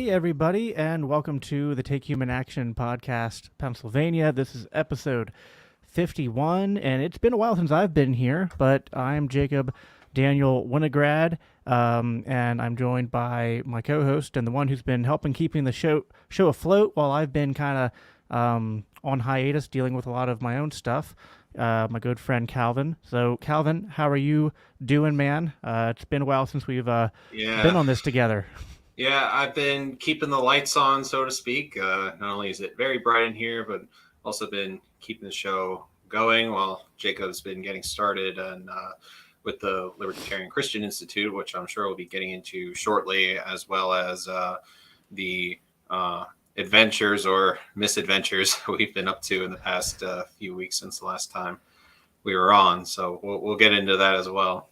Hey, everybody, and welcome to the Take Human Action podcast, Pennsylvania. This is episode 51, and it's been a while since I've been here, but I'm Jacob Daniel Winograd, and I'm joined by my co-host and the one who's been helping keeping the show afloat while I've been kind of on hiatus dealing with a lot of my own stuff, my good friend Calvin. So, Calvin, how are you doing, man? It's been a while since we've been on this together. Yeah, I've been keeping the lights on, so to speak. Not only is it very bright in here, but also been keeping the show going while Jacob's been getting started and with the Libertarian Christian Institute, which I'm sure we'll be getting into shortly, as well as the adventures or misadventures we've been up to in the past few weeks since the last time we were on. So we'll get into that as well.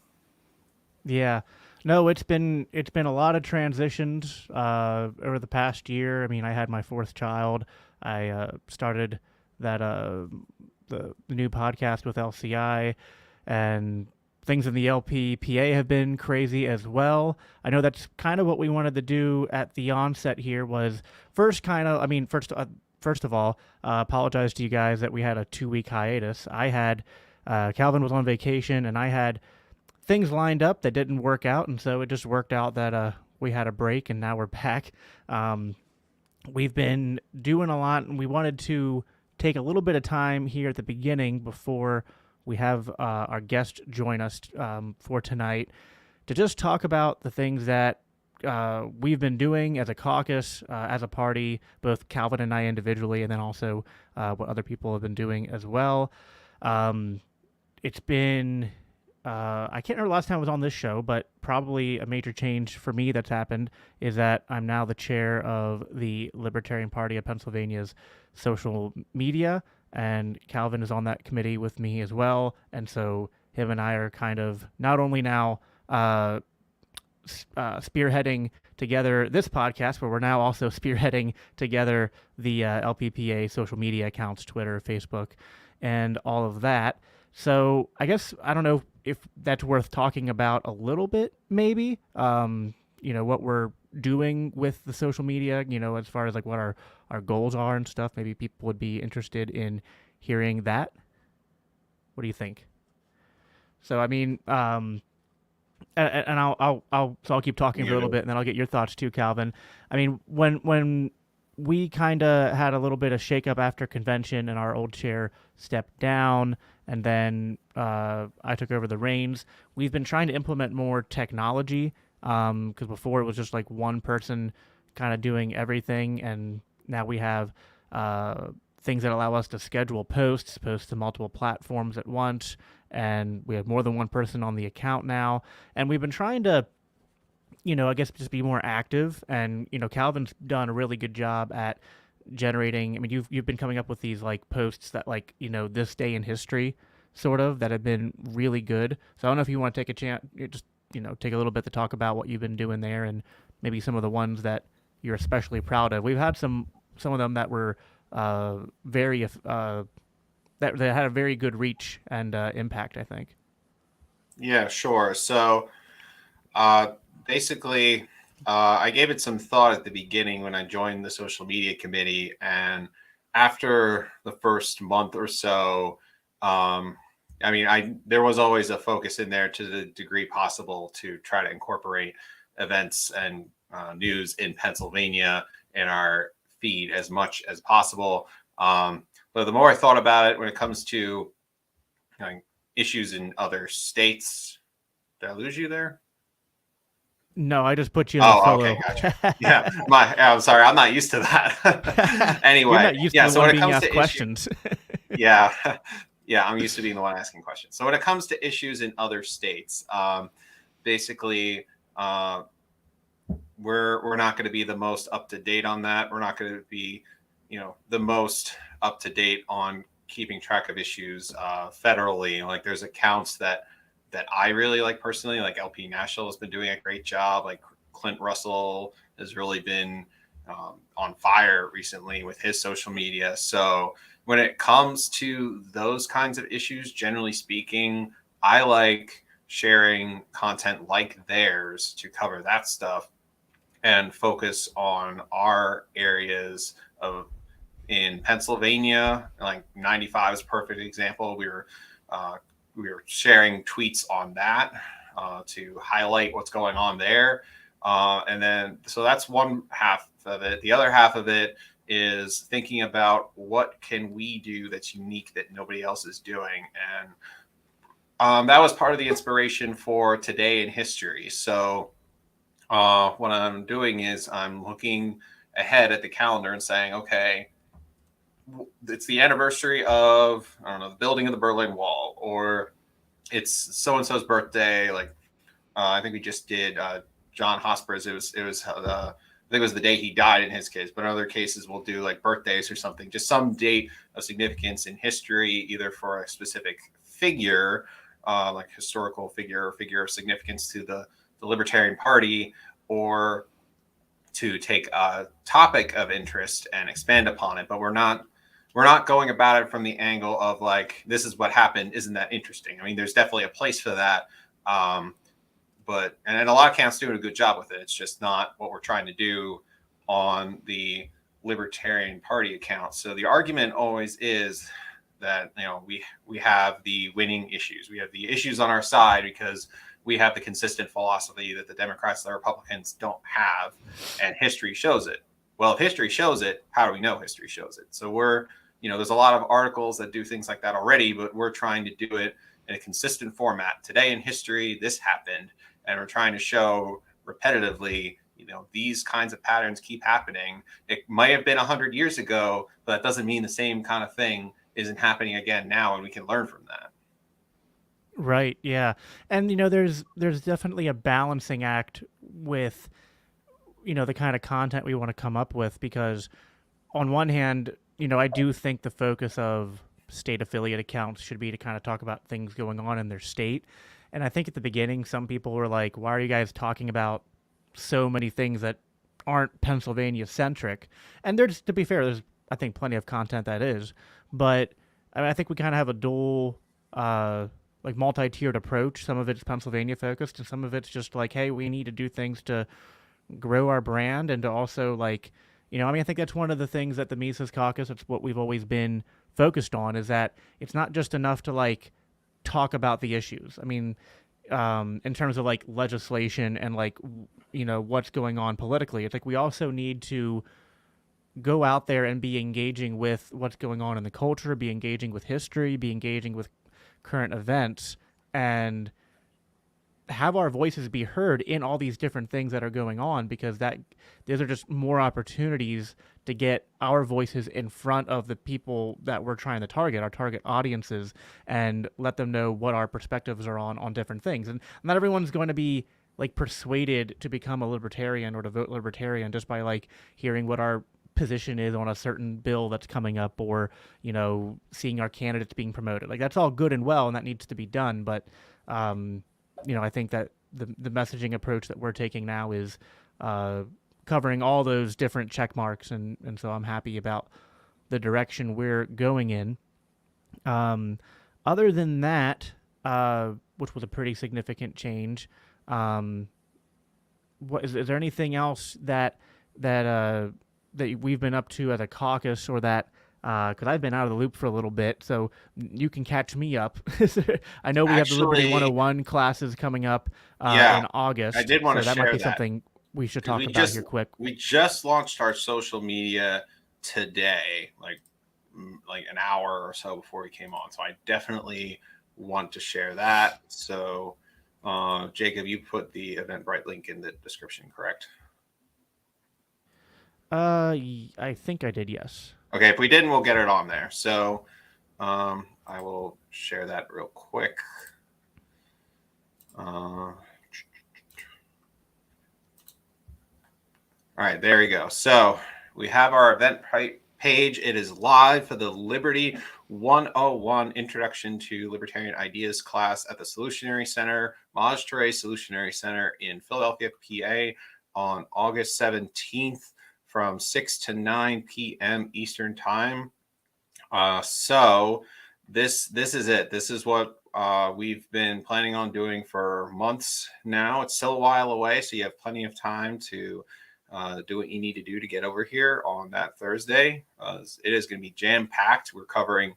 Yeah. No, it's been a lot of transitions over the past year. I mean, I had my fourth child. I started that the new podcast with LCI, and things in the LPPA have been crazy as well. I know that's kind of what we wanted to do at the onset here was first of all, apologize to you guys that we had a 2-week hiatus. I had Calvin was on vacation, and I had things lined up that didn't work out, and so it just worked out that we had a break, and now we're back. We've been doing a lot, and we wanted to take a little bit of time here at the beginning before we have our guest join us for tonight to just talk about the things that we've been doing as a caucus, as a party, both Calvin and I individually, and then also what other people have been doing as well. It's been I can't remember the last time I was on this show, but probably a major change for me that's happened is that I'm now the chair of the Libertarian Party of Pennsylvania's social media, and Calvin is on that committee with me as well. And so him and I are kind of not only now spearheading together this podcast, but we're now also spearheading together the LPPA social media accounts, Twitter, Facebook, and all of that. So I guess, I don't know if that's worth talking about a little bit, maybe, what we're doing with the social media, as far as like what our goals are and stuff. Maybe people would be interested in hearing that. What do you think? So, I mean, and I'll keep talking for a little bit, and then I'll get your thoughts too, Calvin. I mean, when we kind of had a little bit of shakeup after convention, and our old chair stepped down, and then I took over the reins. We've been trying to implement more technology because before it was just like one person kind of doing everything, and now we have things that allow us to schedule post to multiple platforms at once, and we have more than one person on the account now. And we've been trying to, I guess just be more active. And, Calvin's done a really good job at generating. I mean, you've been coming up with these like posts that like, this day in history sort of that have been really good. So I don't know if you want to take a chance, just, take a little bit to talk about what you've been doing there and maybe some of the ones that you're especially proud of. We've had some of them that were very that had a very good reach and impact, I think. Yeah, sure. So basically, I gave it some thought at the beginning when I joined the social media committee. And after the first month or so, there was always a focus in there to the degree possible to try to incorporate events and news in Pennsylvania in our feed as much as possible. But the more I thought about it, when it comes to issues in other states, did I lose you there? No, I just put you in the solo. Okay, gotcha. Yeah, I'm sorry, I'm not used to that. Anyway, you're not used to so when it being comes asked to questions. yeah, I'm used to being the one asking questions. So when it comes to issues in other states, basically, we're not going to be the most up to date on that. We're not going to be, the most up to date on keeping track of issues federally. Like there's accounts that I really like personally, like LP National has been doing a great job. Like Clint Russell has really been on fire recently with his social media. So when it comes to those kinds of issues, generally speaking, I like sharing content like theirs to cover that stuff and focus on our areas of in Pennsylvania. Like 95 is a perfect example. We were sharing tweets on that to highlight what's going on there. And then, so that's one half of it. The other half of it is thinking about what can we do that's unique that nobody else is doing. And that was part of the inspiration for Today in History. So what I'm doing is I'm looking ahead at the calendar and saying, okay, it's the anniversary of, I don't know, the building of the Berlin Wall, or it's so and so's birthday. Like I think we just did John Hosper's. It was I think it was the day he died in his case, but in other cases we'll do like birthdays or something, just some date of significance in history, either for a specific figure, like historical figure or figure of significance to the Libertarian Party, or to take a topic of interest and expand upon it. But we're not going about it from the angle of like, this is what happened, isn't that interesting? I mean, there's definitely a place for that. But a lot of camps doing a good job with it. It's just not what we're trying to do on the Libertarian Party account. So the argument always is that, you know, we have the winning issues. We have the issues on our side because we have the consistent philosophy that the Democrats and the Republicans don't have, and history shows it. Well, if history shows it, how do we know history shows it? So there's a lot of articles that do things like that already, but we're trying to do it in a consistent format. Today in history, this happened, and we're trying to show repetitively, these kinds of patterns keep happening. It might have been 100 years ago, but that doesn't mean the same kind of thing isn't happening again now, and we can learn from that. Right. Yeah. And there's definitely a balancing act with the kind of content we want to come up with, because on one hand, I do think the focus of state affiliate accounts should be to kind of talk about things going on in their state. And I think at the beginning, some people were like, why are you guys talking about so many things that aren't Pennsylvania centric? And to be fair, there's, I think, plenty of content that is. But I think we kind of have a dual, like multi-tiered approach. Some of it's Pennsylvania focused, and some of it's just like, hey, we need to do things to grow our brand, and to also like, I think that's one of the things that the Mises Caucus, it's what we've always been focused on, is that it's not just enough to like talk about the issues. I mean, in terms of like legislation and like, what's going on politically, it's like we also need to go out there and be engaging with what's going on in the culture, be engaging with history, be engaging with current events, and have our voices be heard in all these different things that are going on, because those are just more opportunities to get our voices in front of the people that we're trying to target, our target audiences, and let them know what our perspectives are on different things. And not everyone's going to be like persuaded to become a libertarian or to vote libertarian just by like hearing what our position is on a certain bill that's coming up, or seeing our candidates being promoted. Like, that's all good and well, and that needs to be done, but I think that the messaging approach that we're taking now is covering all those different check marks, and so I'm happy about the direction we're going in. Other than that, which was a pretty significant change, is there anything else that we've been up to as a caucus, or that because I've been out of the loop for a little bit, so you can catch me up. I know we have the Liberty 101 classes coming up in August. I did want to so that share might be that. something we should talk about here quick. We just launched our social media today, like an hour or so before we came on. So I definitely want to share that. So Jacob, you put the Eventbrite link in the description, correct? I think I did, yes. Okay, if we didn't, we'll get it on there. So I will share that real quick. All right, there we go. So we have our Eventbrite page. It is live for the Liberty 101 Introduction to Libertarian Ideas class at the Solutionary Center, Maj Toure Solutionary Center in Philadelphia, PA, on August 17th from 6 to 9 p.m. Eastern Time. So this is it. This is what we've been planning on doing for months now. It's still a while away, so you have plenty of time to do what you need to do to get over here on that Thursday. It is going to be jam-packed. We're covering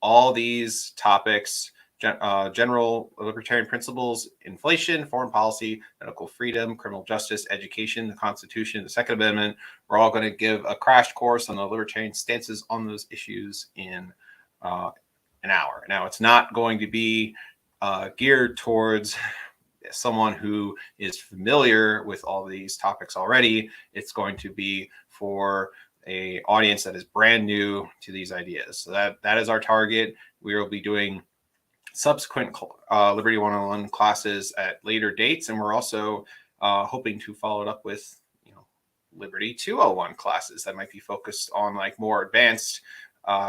all these topics: general libertarian principles, inflation, foreign policy, medical freedom, criminal justice, education, the Constitution, the Second Amendment. We're all going to give a crash course on the libertarian stances on those issues in an hour. Now, it's not going to be geared towards someone who is familiar with all these topics already. It's going to be for a audience that is brand new to these ideas. So that is our target. We will be doing subsequent Liberty 101 classes at later dates, and we're also hoping to follow it up with Liberty 201 classes that might be focused on like more advanced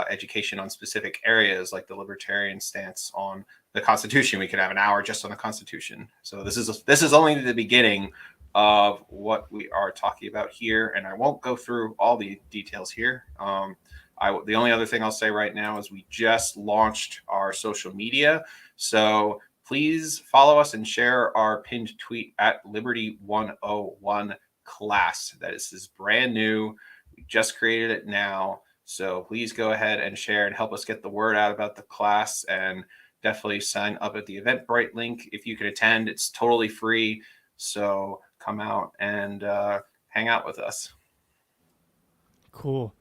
education on specific areas, like the libertarian stance on the Constitution. We could have an hour just on the Constitution. So this is only the beginning of what we are talking about here, and I won't go through all the details here. The only other thing I'll say right now is we just launched our social media, so please follow us and share our pinned tweet at Liberty 101 class. That is brand new. We just created it now, so please go ahead and share and help us get the word out about the class, and definitely sign up at the Eventbrite link if you can attend. It's totally free, so come out and hang out with us. Cool.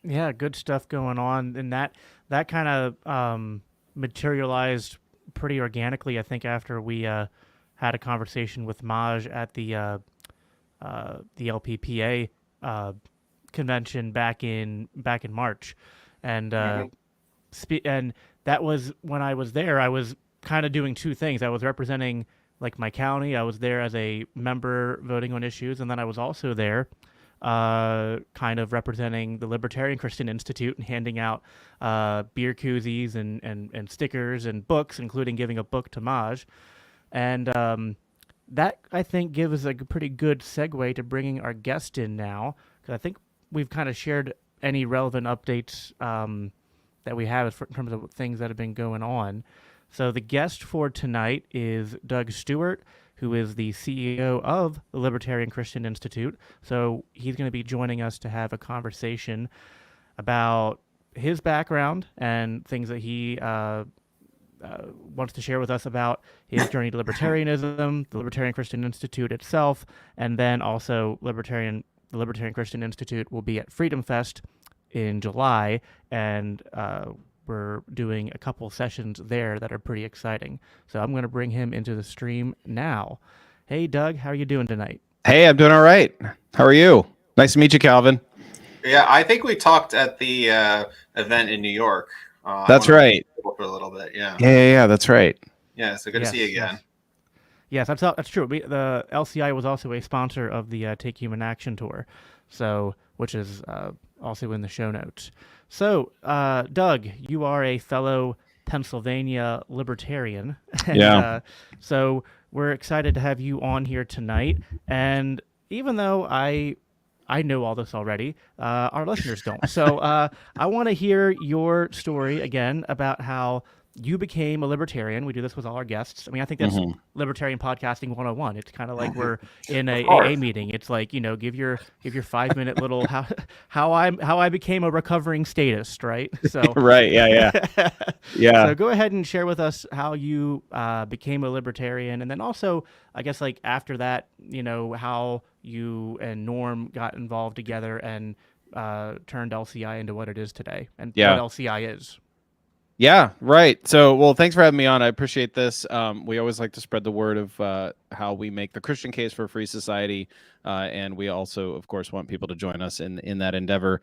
Yeah, good stuff going on, and that kind of materialized pretty organically, I think, after we had a conversation with Maj at the LPPA convention back in March, and and that was when I was there. I was kind of doing two things. I was representing like my county. I was there as a member voting on issues, and then I was also there kind of representing the Libertarian Christian Institute and handing out beer koozies and stickers and books, including giving a book to Maj. And that, I think, gives a pretty good segue to bringing our guest in now, because I think we've kind of shared any relevant updates that we have in terms of things that have been going on. So the guest for tonight is Doug Stuart, who is the CEO of the Libertarian Christian Institute. So he's going to be joining us to have a conversation about his background and things that he wants to share with us about his journey to libertarianism, the Libertarian Christian Institute itself, and then also the Libertarian Christian Institute will be at Freedom Fest in July, and we're doing a couple sessions there that are pretty exciting. So I'm going to bring him into the stream now. Hey, Doug, how are you doing tonight? Hey, I'm doing all right. How are you? Nice to meet you, Calvin. Yeah, I think we talked at the event in New York. That's right. For a little bit, yeah. Yeah, that's right. Yeah, so good to see you again. Yes, that's true. The LCI was also a sponsor of the Take Human Action tour, so which is also in the show notes. So, Doug, you are a fellow Pennsylvania libertarian. And, yeah. So we're excited to have you on here tonight. And even though I know all this already, our listeners don't. So I want to hear your story again about how you became a libertarian. We do this with all our guests. I mean, I think that's Libertarian Podcasting 101. It's kind of like we're in a AA meeting. It's like, give your 5-minute little how I became a recovering statist, right? So right, yeah. So go ahead and share with us how you became a libertarian, and then also, I guess, like after that, how you and Norm got involved together and turned LCI into what it is today, and what LCI is. Yeah, right. So, well, thanks for having me on. I appreciate this. We always like to spread the word of how we make the Christian case for a free society. And we also, of course, want people to join us in that endeavor.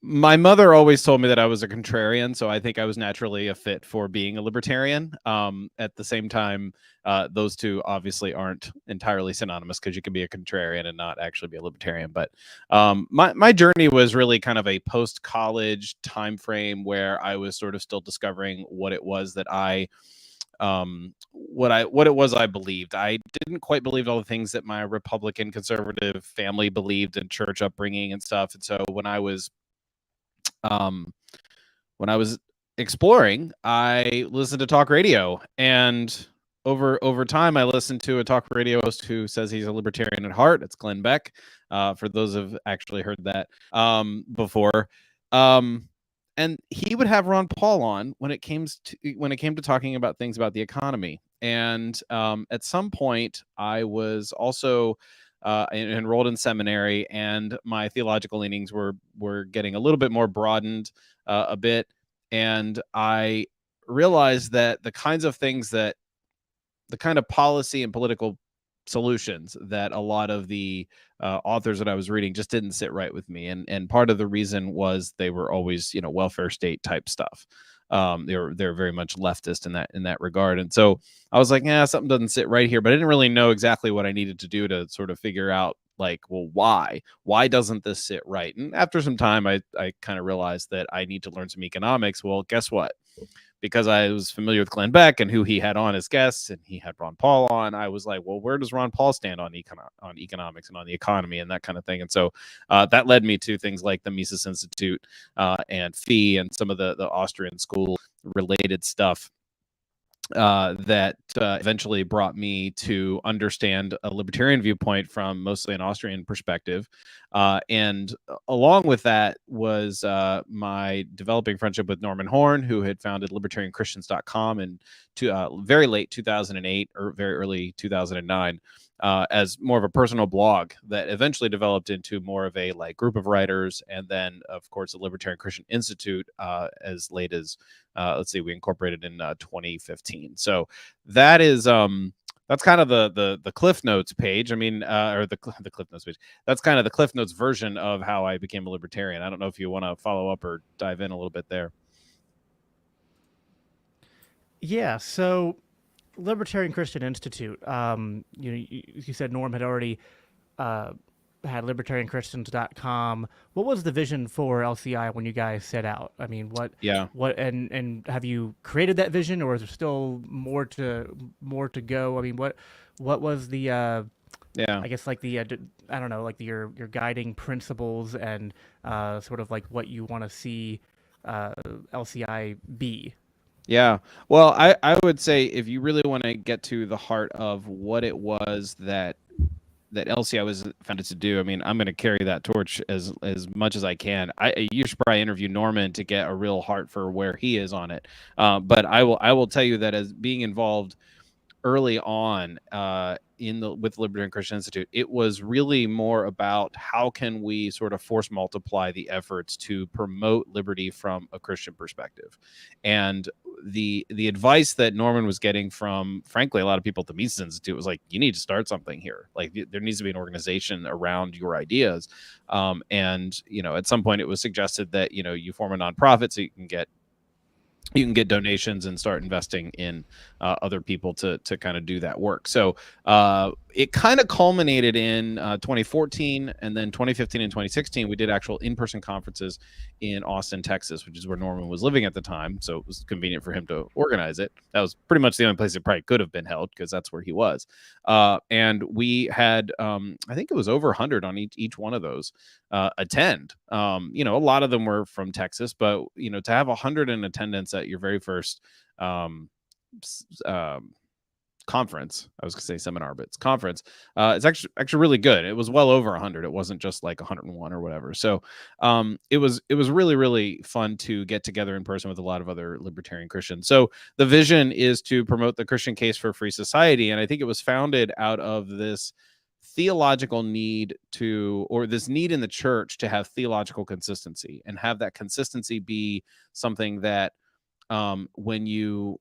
My mother always told me that I was a contrarian, so I think I was naturally a fit for being a libertarian. At the same time, those two obviously aren't entirely synonymous, because you can be a contrarian and not actually be a libertarian. But my journey was really kind of a post-college time frame where I was sort of still discovering what it was that I believed. I didn't quite believe all the things that my Republican conservative family believed in church upbringing and stuff. And so when I was exploring, I listened to talk radio, and over time, I listened to a talk radio host who says he's a libertarian at heart. It's Glenn Beck. For those who've actually heard that before, and he would have Ron Paul on when it came to talking about things about the economy. And at some point, I was also enrolled in seminary, and my theological leanings were getting a little bit more broadened a bit, and I realized that the kind of policy and political solutions that a lot of the authors that I was reading just didn't sit right with me, and part of the reason was they were always welfare state type stuff. They're very much leftist in that regard, and so I was like, yeah, something doesn't sit right here, but I didn't really know exactly what I needed to do to sort of figure out, like, well, why doesn't this sit right? And after some time, I kind of realized that I need to learn some economics. Well, guess what? Because I was familiar with Glenn Beck and who he had on as guests, and he had Ron Paul on, I was like, well, where does Ron Paul stand on economics and on the economy and that kind of thing? And so that led me to things like the Mises Institute and FEE and some of the Austrian school related stuff that eventually brought me to understand a libertarian viewpoint from mostly an Austrian perspective. And along with that was my developing friendship with Norman Horn, who had founded libertarianchristians.com in very late 2008 or very early 2009. As more of a personal blog that eventually developed into more of a group of writers, and then of course the Libertarian Christian Institute as late as we incorporated in 2015. So that is that's kind of the Cliff Notes page. I mean, or the Cliff Notes page. That's kind of the Cliff Notes version of how I became a libertarian. I don't know if you want to follow up or dive in a little bit there. Yeah. So, Libertarian Christian Institute. You said Norm had already had libertarianchristians.com. What was the vision for LCI when you guys set out? I mean, what and have you created that vision, or is there still more to go? I mean, what was the I guess I don't know, your guiding principles and sort of like what you want to see LCI be? Yeah. Well, I would say if you really want to get to the heart of what it was that LCI was founded to do, I mean, I'm going to carry that torch as much as I can. You should probably interview Norman to get a real heart for where he is on it. But I will tell you that as being involved early on with Libertarian Christian Institute, it was really more about how can we sort of force multiply the efforts to promote liberty from a Christian perspective. And the advice that Norman was getting from, frankly, a lot of people at the Mises Institute was like, you need to start something here. Like, there needs to be an organization around your ideas. And at some point it was suggested that you form a nonprofit so you can get donations and start investing in other people to kind of do that work. So it kind of culminated in 2014, and then 2015 and 2016, we did actual in-person conferences in Austin, Texas, which is where Norman was living at the time. So it was convenient for him to organize it. That was pretty much the only place it probably could have been held, because that's where he was. And we had, I think it was over 100 on each one of those attend. A lot of them were from Texas, but to have 100 in attendance at your very first conference, I was gonna say seminar, but it's conference, it's actually really good. It was well over 100. It wasn't just like 101 or whatever. So it was really, really fun to get together in person with a lot of other libertarian Christians. So the vision is to promote the Christian case for free society, and I think it was founded out of this theological need this need in the church to have theological consistency, and have that consistency be something that when you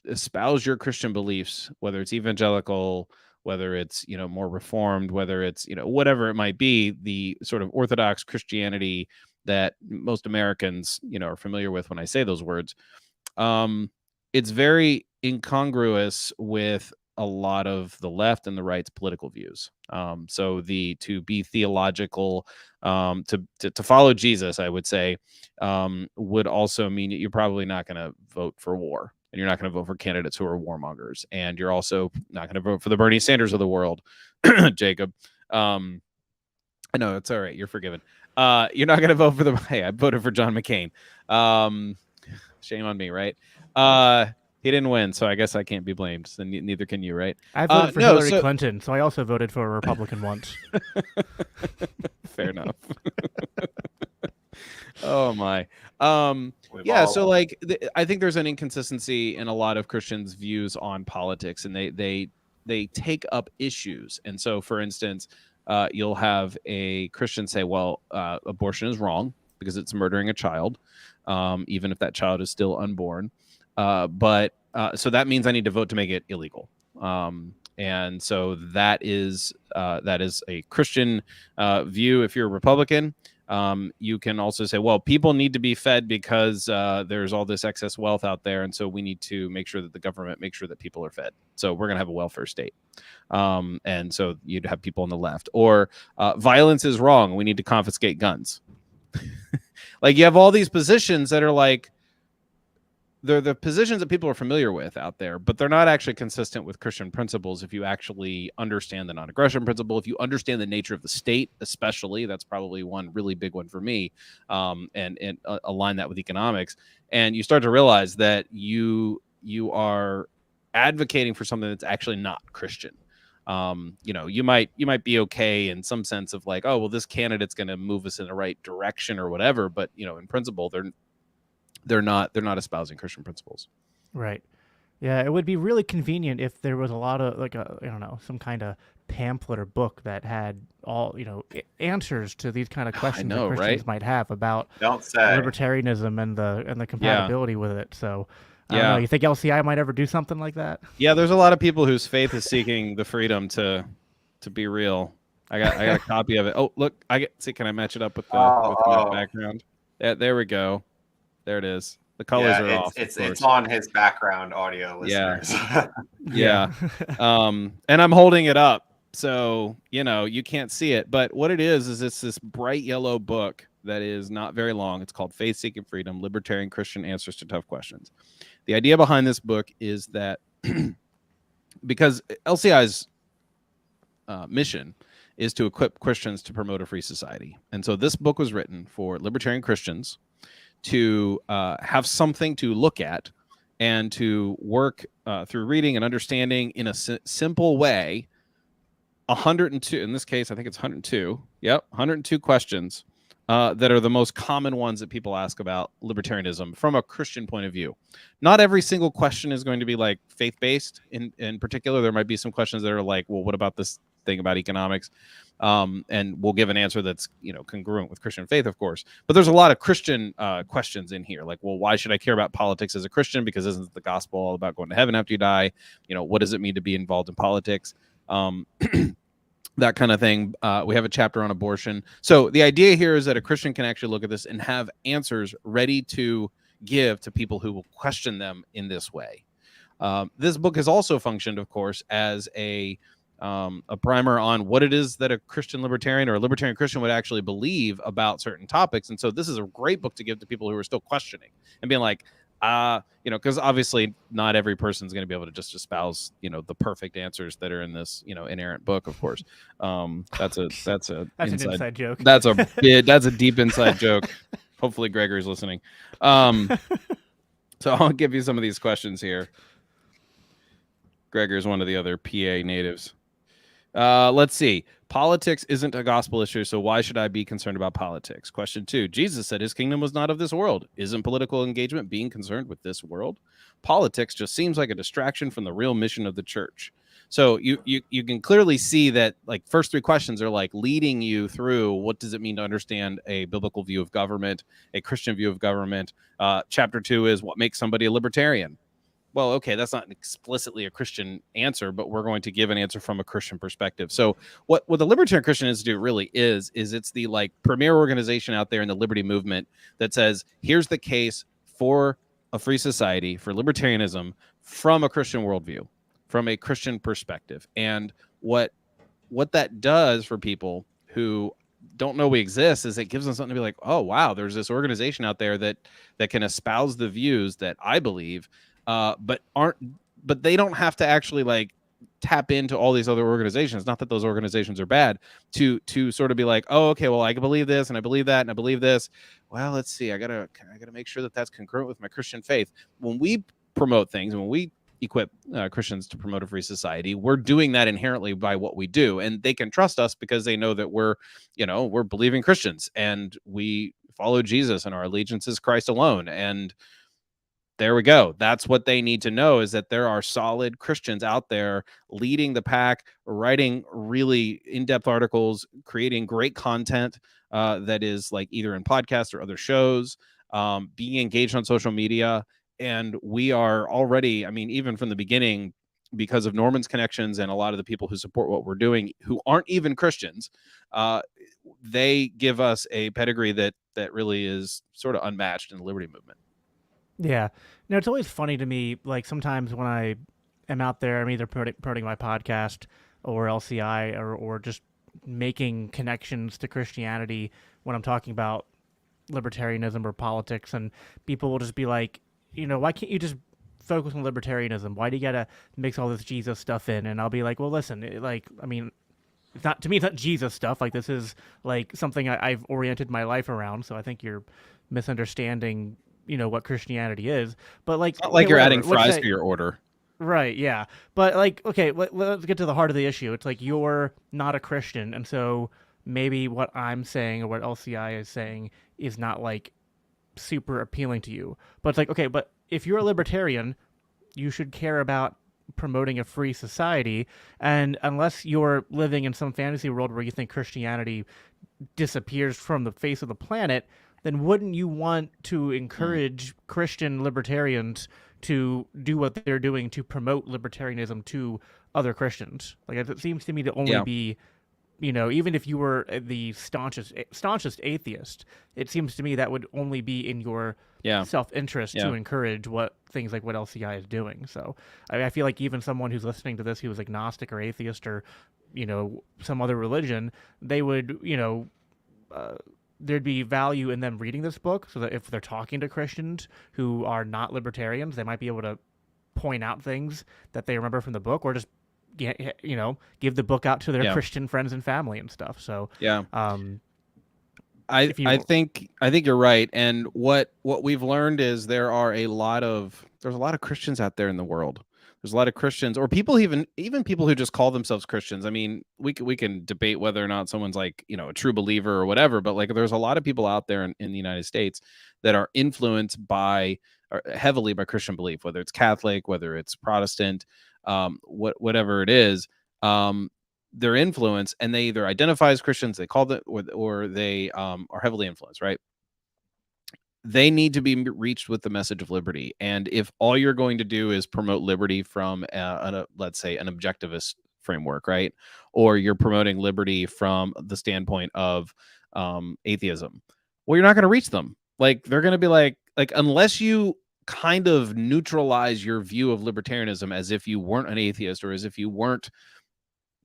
espouse your Christian beliefs, whether it's evangelical, whether it's more reformed, whether it's whatever it might be, the sort of orthodox Christianity that most Americans are familiar with when I say those words, it's very incongruous with a lot of the left and the right's political views. So to be theological, to follow Jesus, I would say, would also mean that you're probably not going to vote for war, and you're not going to vote for candidates who are warmongers, and you're also not going to vote for the Bernie Sanders of the world, Jacob. I know, it's all right. You're forgiven. You're not going to vote for I voted for John McCain. Shame on me, right? He didn't win, so I guess I can't be blamed. So neither can you, right? I voted for no, Hillary so- Clinton, so I also voted for a Republican once. Fair enough. Oh my. We've Yeah, all- so like I think there's an inconsistency in a lot of Christians' views on politics, and they take up issues. And so, for instance, you'll have a Christian say, well, abortion is wrong because it's murdering a child, even if that child is still unborn. But so that means I need to vote to make it illegal. And so that is a Christian view. If you're a Republican, you can also say, well, people need to be fed because there's all this excess wealth out there, and so we need to make sure that the government makes sure that people are fed. So we're going to have a welfare state. And so you'd have people on the left. Or violence is wrong. We need to confiscate guns. Like, you have all these positions that are like, they're the positions that people are familiar with out there, but they're not actually consistent with Christian principles. If you actually understand the non-aggression principle, if you understand the nature of the state, especially, that's probably one really big one for me, and align that with economics, and you start to realize that you are advocating for something that's actually not Christian. You might be okay in some sense of like, oh, well, this candidate's going to move us in the right direction or whatever, but in principle, they're not espousing Christian principles. Right. Yeah, it would be really convenient if there was a lot of like some kind of pamphlet or book that had all, answers to these kind of questions that Christians might have about Don't say. libertarianism and the compatibility with it. So I don't know, you think LCI might ever do something like that? Yeah, there's a lot of people whose faith is seeking the freedom to be real. I got a copy of it. Oh, look, can I match it up with my background? Yeah, there we go. There it is. The colors are off. It's on his background audio listeners. Yeah. And I'm holding it up, so you can't see it. But what it is it's this bright yellow book that is not very long. It's called Faith Seeking Freedom: Libertarian Christian Answers to Tough Questions. The idea behind this book is that because LCI's mission is to equip Christians to promote a free society, and so this book was written for libertarian Christians to have something to look at and to work through reading and understanding in a simple way. 102, in this case, I think it's 102. Yep, 102 questions that are the most common ones that people ask about libertarianism from a Christian point of view. Not every single question is going to be like faith-based. In particular, there might be some questions that are like, well, what about this thing about economics? And we'll give an answer that's congruent with Christian faith, of course. But there's a lot of Christian questions in here, like, well, why should I care about politics as a Christian? Because isn't the gospel all about going to heaven after you die? What does it mean to be involved in politics? That kind of thing. We have a chapter on abortion. So the idea here is that a Christian can actually look at this and have answers ready to give to people who will question them in this way. This book has also functioned, of course, as a primer on what it is that a Christian libertarian or a libertarian Christian would actually believe about certain topics. And so this is a great book to give to people who are still questioning and being like, because obviously not every person's going to be able to just espouse, the perfect answers that are in this, inerrant book, of course. That's an inside joke. That's a deep inside joke. Hopefully Gregory's listening. So I'll give you some of these questions here. Gregory's one of the other PA natives. Let's see. Politics isn't a gospel issue, so why should I be concerned about politics? Question 2. Jesus said his kingdom was not of this world. Isn't political engagement being concerned with this world? Politics just seems like a distraction from the real mission of the church. So you can clearly see that, like, first 3 questions are like leading you through what does it mean to understand a biblical view of government, a Christian view of government. Chapter 2 is what makes somebody a libertarian. Well, okay, that's not explicitly a Christian answer, but we're going to give an answer from a Christian perspective. So what the Libertarian Christian Institute really is it's the premier organization out there in the liberty movement that says, here's the case for a free society, for libertarianism from a Christian worldview, from a Christian perspective. And what that does for people who don't know we exist is it gives them something to be like, oh, wow, there's this organization out there that can espouse the views that I believe, but they don't have to actually tap into all these other organizations. Not that those organizations are bad, to sort of be like, oh, okay, well, I can believe this and I believe that and I believe this. Well, let's see. I gotta make sure that that's congruent with my Christian faith. When we promote things, when we equip Christians to promote a free society, we're doing that inherently by what we do, and they can trust us because they know that we're believing Christians and we follow Jesus and our allegiance is Christ alone. And there we go. That's what they need to know, is that there are solid Christians out there leading the pack, writing really in-depth articles, creating great content that is like either in podcasts or other shows, being engaged on social media. And we are already, I mean, even from the beginning, because of Norman's connections and a lot of the people who support what we're doing, who aren't even Christians, they give us a pedigree that really is sort of unmatched in the liberty movement. Yeah. No, it's always funny to me, like sometimes when I am out there, I'm either promoting my podcast or LCI or just making connections to Christianity when I'm talking about libertarianism or politics, and people will just be like, why can't you just focus on libertarianism? Why do you gotta mix all this Jesus stuff in? And I'll be like, well, listen, it's not, to me, it's not Jesus stuff. Like, this is like something I've oriented my life around. So I think you're misunderstanding what Christianity is. But like, it's not like you're adding fries to your order. Right, yeah. But like, okay, let's get to the heart of the issue. It's like, you're not a Christian, and so maybe what I'm saying or what LCI is saying is not like super appealing to you. But it's like, okay, but if you're a libertarian, you should care about promoting a free society. And unless you're living in some fantasy world where you think Christianity disappears from the face of the planet, then wouldn't you want to encourage Christian libertarians to do what they're doing to promote libertarianism to other Christians? Like, it seems to me to only be, even if you were the staunchest atheist, it seems to me that would only be in your self-interest to encourage things like what LCI is doing. So I feel like even someone who's listening to this who's agnostic or atheist or, some other religion, they would, there'd be value in them reading this book, so that if they're talking to Christians who are not libertarians, they might be able to point out things that they remember from the book, or just give the book out to their Christian friends and family and stuff. So I think you're right. And what we've learned is there's a lot of Christians out there in the world. There's a lot of Christians, or people, even people who just call themselves Christians. I mean, we can debate whether or not someone's like, a true believer or whatever, but like, there's a lot of people out there in the United States that are influenced heavily by Christian belief, whether it's Catholic, whether it's Protestant, whatever it is. Their influence, and they either identify as Christians, they call it, or they are heavily influenced, right? They need to be reached with the message of liberty. And if all you're going to do is promote liberty from let's say an objectivist framework, right? Or you're promoting liberty from the standpoint of atheism, well, you're not going to reach them. Like, they're going to be like, unless you kind of neutralize your view of libertarianism as if you weren't an atheist, or as if you weren't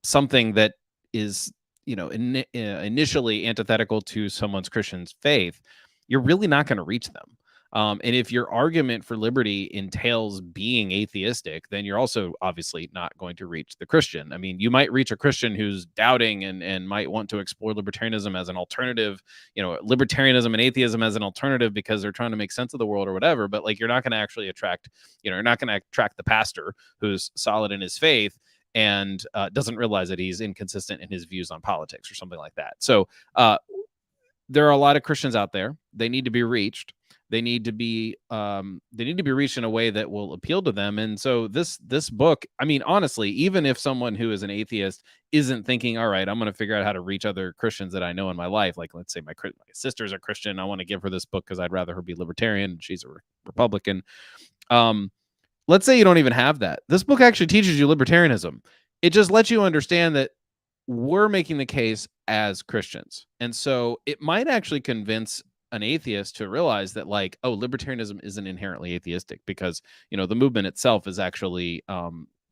something that is, initially antithetical to someone's Christian faith, you're really not going to reach them. And if your argument for liberty entails being atheistic, then you're also obviously not going to reach the Christian. I mean, you might reach a Christian who's doubting and might want to explore libertarianism as an alternative, libertarianism and atheism as an alternative because they're trying to make sense of the world or whatever. But like, you're not going to actually attract, you're not going to attract the pastor who's solid in his faith and doesn't realize that he's inconsistent in his views on politics or something like that. So there are a lot of Christians out there. They need to be reached. They need to be reached in a way that will appeal to them. And so this book, I mean, honestly, even if someone who is an atheist isn't thinking, all right, I'm going to figure out how to reach other Christians that I know in my life, like, let's say my sister's a Christian, I want to give her this book because I'd rather her be libertarian and she's a Republican. Let's say you don't even have that. This book actually teaches you libertarianism. It just lets you understand that we're making the case as Christians. And so it might actually convince an atheist to realize that, like, oh, libertarianism isn't inherently atheistic, because, the movement itself is actually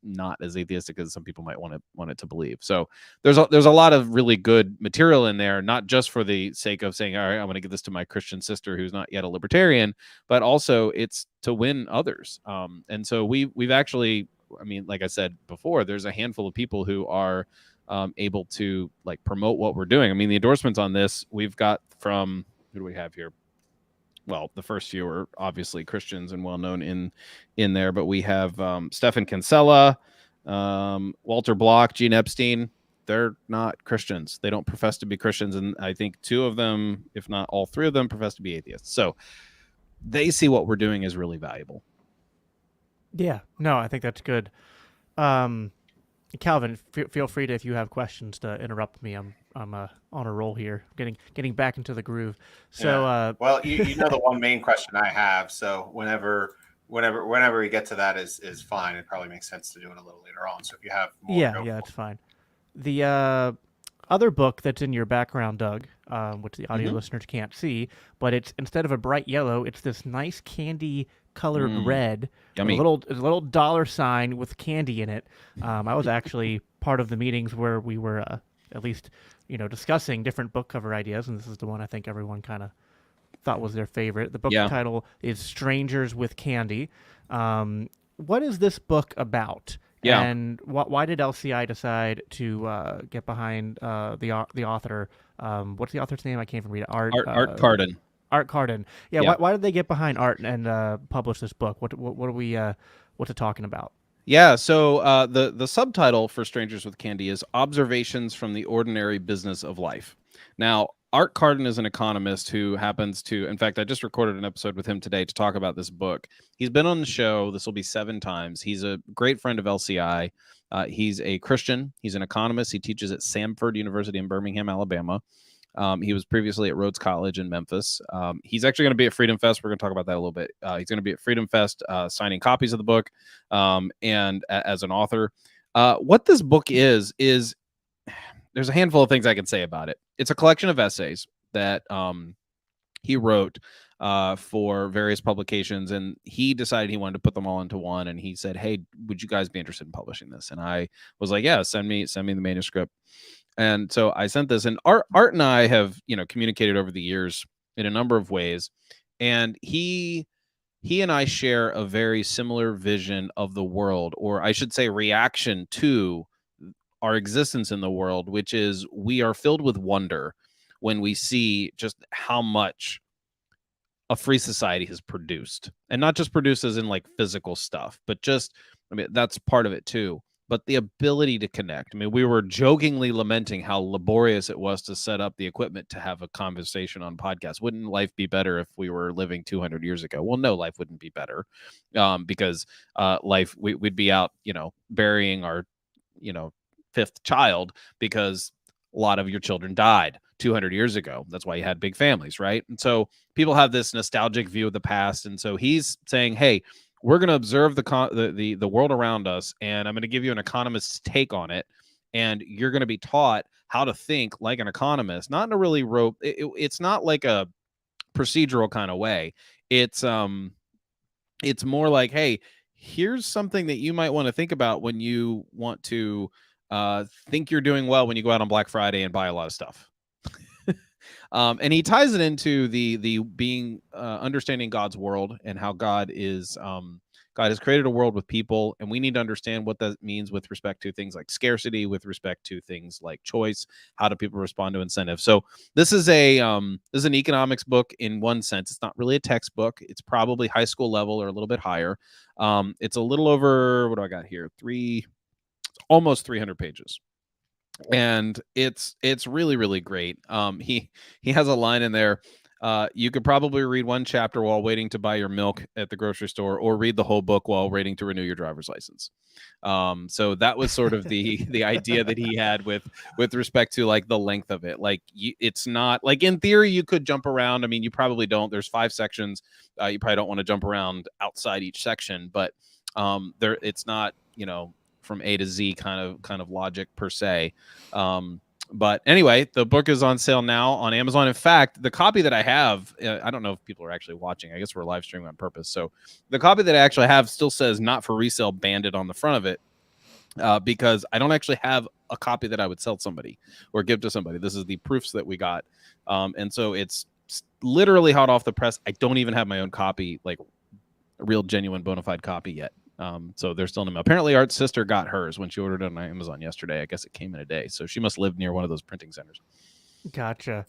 not as atheistic as some people might want it to believe. So there's a lot of really good material in there, not just for the sake of saying, all right, I'm going to give this to my Christian sister who's not yet a libertarian, but also it's to win others. And so we've actually, I mean, like I said before, there's a handful of people who are able to like promote what we're doing. I mean, the endorsements on this we've got from, who do we have here? well, the first few are obviously Christians and well known in there, but we have Stephan Kinsella, Walter Block, Gene Epstein. They're not Christians. They don't profess to be Christians, and I think two of them, if not all three of them, profess to be atheists. So they see what we're doing as really valuable. Yeah, no, I think that's good. Calvin, feel free to, if you have questions, to interrupt me. I'm on a roll here, getting back into the groove. So, well, you know the one main question I have. So whenever we get to that is fine. It probably makes sense to do it a little later on. So if you have more, yeah, that's fine. The other book that's in your background, Doug, which the audio listeners can't see, but it's, instead of a bright yellow, it's this nice candy colored red. Yummy. A little dollar sign with candy in it. I was actually part of the meetings where we were at least, discussing different book cover ideas, and this is the one I think everyone kind of thought was their favorite. The book title is Strangers with Candy. What is this book about? Yeah. And why did LCI decide to get behind the author? What's the author's name? I can't even read it. Art Carden. Art Carden. Yeah. Why did they get behind Art and publish this book? What are we? What's it talking about? Yeah. So the subtitle for Strangers with Candy is Observations from the Ordinary Business of Life. Now, Art Carden is an economist who happens to, in fact, I just recorded an episode with him today to talk about this book. He's been on the show. This will be 7 times. He's a great friend of LCI. He's a Christian. He's an economist. He teaches at Samford University in Birmingham, Alabama. He was previously at Rhodes College in Memphis. He's actually going to be at Freedom Fest. We're going to talk about that a little bit. He's going to be at Freedom Fest signing copies of the book and as an author. What this book is there's a handful of things I can say about it. It's a collection of essays that he wrote for various publications, and he decided he wanted to put them all into one. And he said, "Hey, would you guys be interested in publishing this?" And I was like, "Yeah, send me the manuscript." And so I sent this, and Art and I have, communicated over the years in a number of ways. And he and I share a very similar vision of the world, or I should say reaction to our existence in the world, which is we are filled with wonder when we see just how much a free society has produced, and not just produced as in like physical stuff, but just, that's part of it too. But the ability to connect. We were jokingly lamenting how laborious it was to set up the equipment to have a conversation on podcast. Wouldn't life be better if we were living 200 years ago? Well, no, life wouldn't be better because life, we'd be out, burying our, 5th child because a lot of your children died 200 years ago. That's why you had big families, right? And so people have this nostalgic view of the past. And so he's saying, hey, we're going to observe the world around us, and I'm going to give you an economist's take on it, and you're going to be taught how to think like an economist, not in a really it's not like a procedural kind of way. It's more like, hey, here's something that you might want to think about when you want to think you're doing well when you go out on Black Friday and buy a lot of stuff. And he ties it into the being understanding God's world and how God has created a world with people, and we need to understand what that means with respect to things like scarcity, with respect to things like choice. How do people respond to incentives? So this is an economics book in one sense. It's not really a textbook. It's probably high school level or a little bit higher. It's a little over, what do I got here? Almost 300 pages. And it's really, really great. He has a line in there. You could probably read one chapter while waiting to buy your milk at the grocery store, or read the whole book while waiting to renew your driver's license. So that was sort of the idea that he had with respect to like the length of it. Like it's not like, in theory you could jump around. You probably don't. There's 5 sections. You probably don't want to jump around outside each section, but it's not, from A to Z kind of logic per se. But anyway, the book is on sale now on Amazon. In fact, the copy that I have, I don't know if people are actually watching. I guess we're live streaming on purpose. So the copy that I actually have still says not for resale banded on the front of it because I don't actually have a copy that I would sell somebody or give to somebody. This is the proofs that we got. And so it's literally hot off the press. I don't even have my own copy, like a real genuine bona fide copy yet. So they're still in them. Apparently Art's sister got hers when she ordered it on Amazon yesterday. I guess it came in a day. So she must live near one of those printing centers. Gotcha.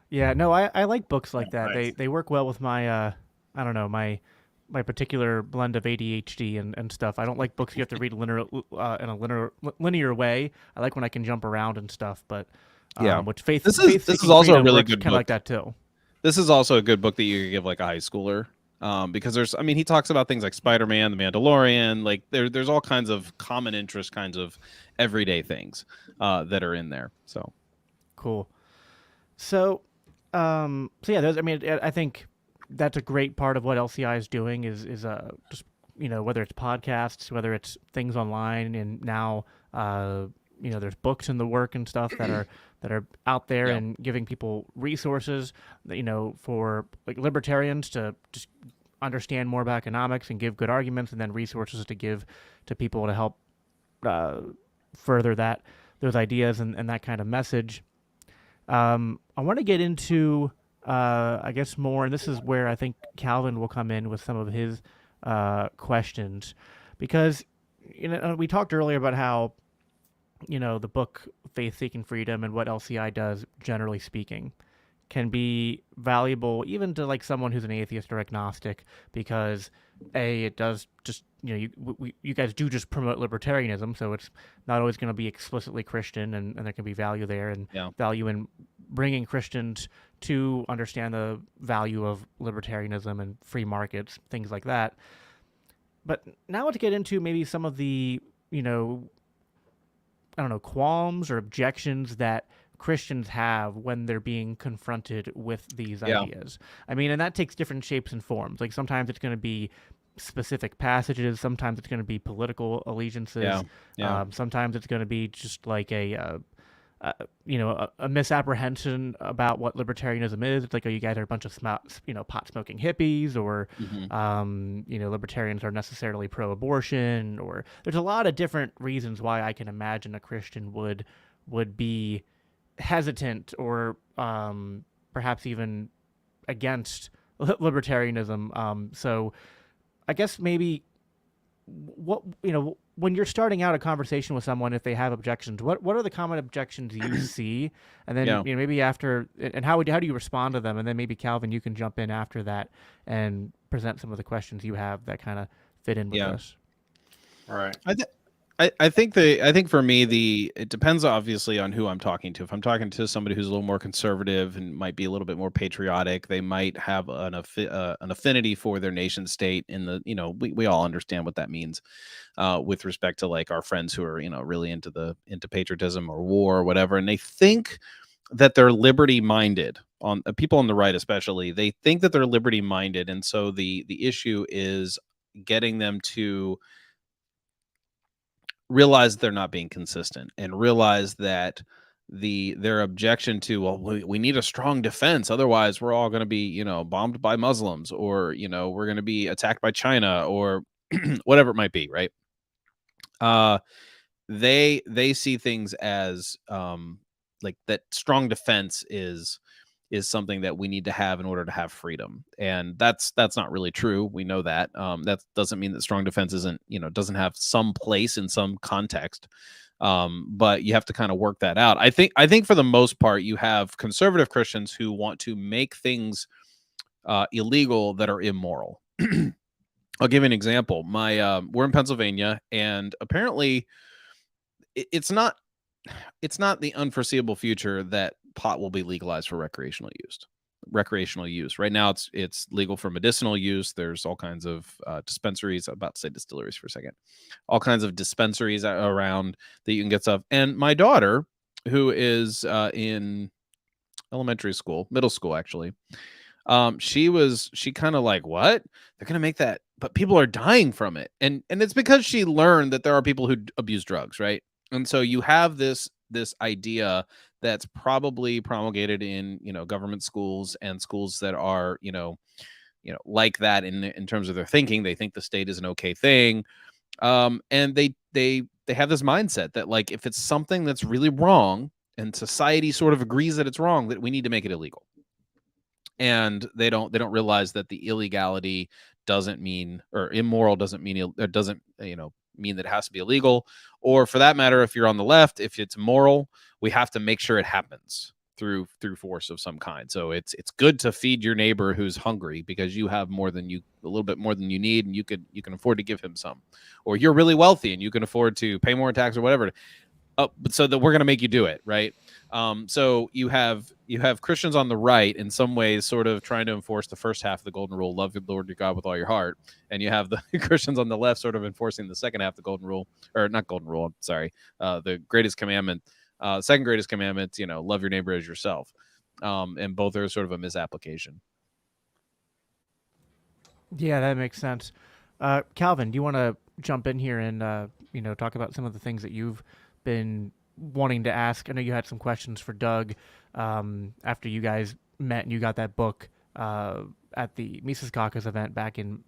Yeah, no, I like books like that. Nice. They work well with my I don't know, my particular blend of ADHD and stuff. I don't like books you have to read in a linear way. I like when I can jump around and stuff, but Yeah. which This is faith-seeking also a freedom really works good kind of book. like that too. This is also a good book that you could give like a high schooler. Because I mean, he talks about things like Spider-Man, The Mandalorian, like there's all kinds of common interest, kinds of everyday things that are in there. So Cool. So, so yeah, I mean, I think that's a great part of what LCI is doing is just whether it's podcasts, whether it's things online, and now there's books in the work and stuff that are out there yeah, and giving people resources that, for like libertarians to just understand more about economics and give good arguments, and then resources to give to people to help uh, further those ideas and that kind of message. I want to get into, I guess, more, and this is where I think Calvin will come in with some of his questions, because we talked earlier about how the book Faith Seeking Freedom and what LCI does, generally speaking, can be valuable even to like someone who's an atheist or agnostic, because it does just you guys do just promote libertarianism, so it's not always going to be explicitly Christian, and there can be value there, and yeah, value in bringing Christians to understand the value of libertarianism and free markets, things like that. But now let's get into maybe some of the I don't know, qualms or objections that Christians have when they're being confronted with these yeah, ideas. I mean, and that takes different shapes and forms. Like sometimes it's going to be specific passages, sometimes it's going to be political allegiances, yeah, yeah, sometimes it's going to be just like a misapprehension about what libertarianism is. It's like, oh, you guys are a bunch of pot smoking hippies, or hmm libertarians are necessarily pro-abortion, or there's a lot of different reasons why I can imagine a Christian would be hesitant or perhaps even against libertarianism. So I guess maybe what when you're starting out a conversation with someone, if they have objections, what are the common objections you see, and then yeah. maybe after, and how do you respond to them, and then maybe Calvin, you can jump in after that and present some of the questions you have that kind of fit in with Yeah. this. All right. I think for me it depends obviously on who I'm talking to. If I'm talking to somebody who's a little more conservative and might be a little bit more patriotic, they might have an affinity for their nation state. In the we all understand what that means with respect to like our friends who are really into patriotism or war or whatever, and they think that they're liberty minded. On people on the right especially, they think that they're liberty minded, and so the issue is getting them to realize they're not being consistent, and realize that their objection to, well, we need a strong defense, otherwise we're all going to be bombed by Muslims, or we're going to be attacked by China, or whatever it might be, right? They see things as like that strong defense is something that we need to have in order to have freedom, and that's not really true. We know that. That doesn't mean that strong defense isn't doesn't have some place in some context, but you have to kind of work that out. I think for the most part, you have conservative Christians who want to make things illegal that are immoral. I'll give you an example. We're in Pennsylvania, and apparently it's not the unforeseeable future that pot will be legalized for recreational use. Right now it's legal for medicinal use. There's all kinds of dispensaries. I'm about to say distilleries for a second. All kinds of dispensaries around that you can get stuff. And my daughter, who is in middle school actually, she kind of like, what? They're gonna make that, but people are dying from it. And it's because she learned that there are people who abuse drugs, right? And so you have this idea that's probably promulgated in government schools and schools that are like that in terms of their thinking. They think the state is an okay thing, and they have this mindset that, like, if it's something that's really wrong and society sort of agrees that it's wrong, that we need to make it illegal. And they don't realize that the illegality doesn't mean, or immoral doesn't mean, it doesn't mean that it has to be illegal. Or for that matter, if you're on the left, if it's moral, we have to make sure it happens. through force of some kind. So it's good to feed your neighbor who's hungry because you have a little bit more than you need, and you can afford to give him some, or you're really wealthy and you can afford to pay more tax or whatever. But so that we're going to make you do it, right? So you have Christians on the right in some ways sort of trying to enforce the first half of the golden rule, love the Lord your God with all your heart, and you have the Christians on the left sort of enforcing the second half of the golden rule, or not golden rule, sorry, the greatest commandment, second greatest commandment, love your neighbor as yourself, and both are sort of a misapplication. Yeah, that makes sense. Calvin, do you want to jump in here and talk about some of the things that you've been wanting to ask? I know you had some questions for Doug after you guys met and you got that book at the Mises Caucus event back in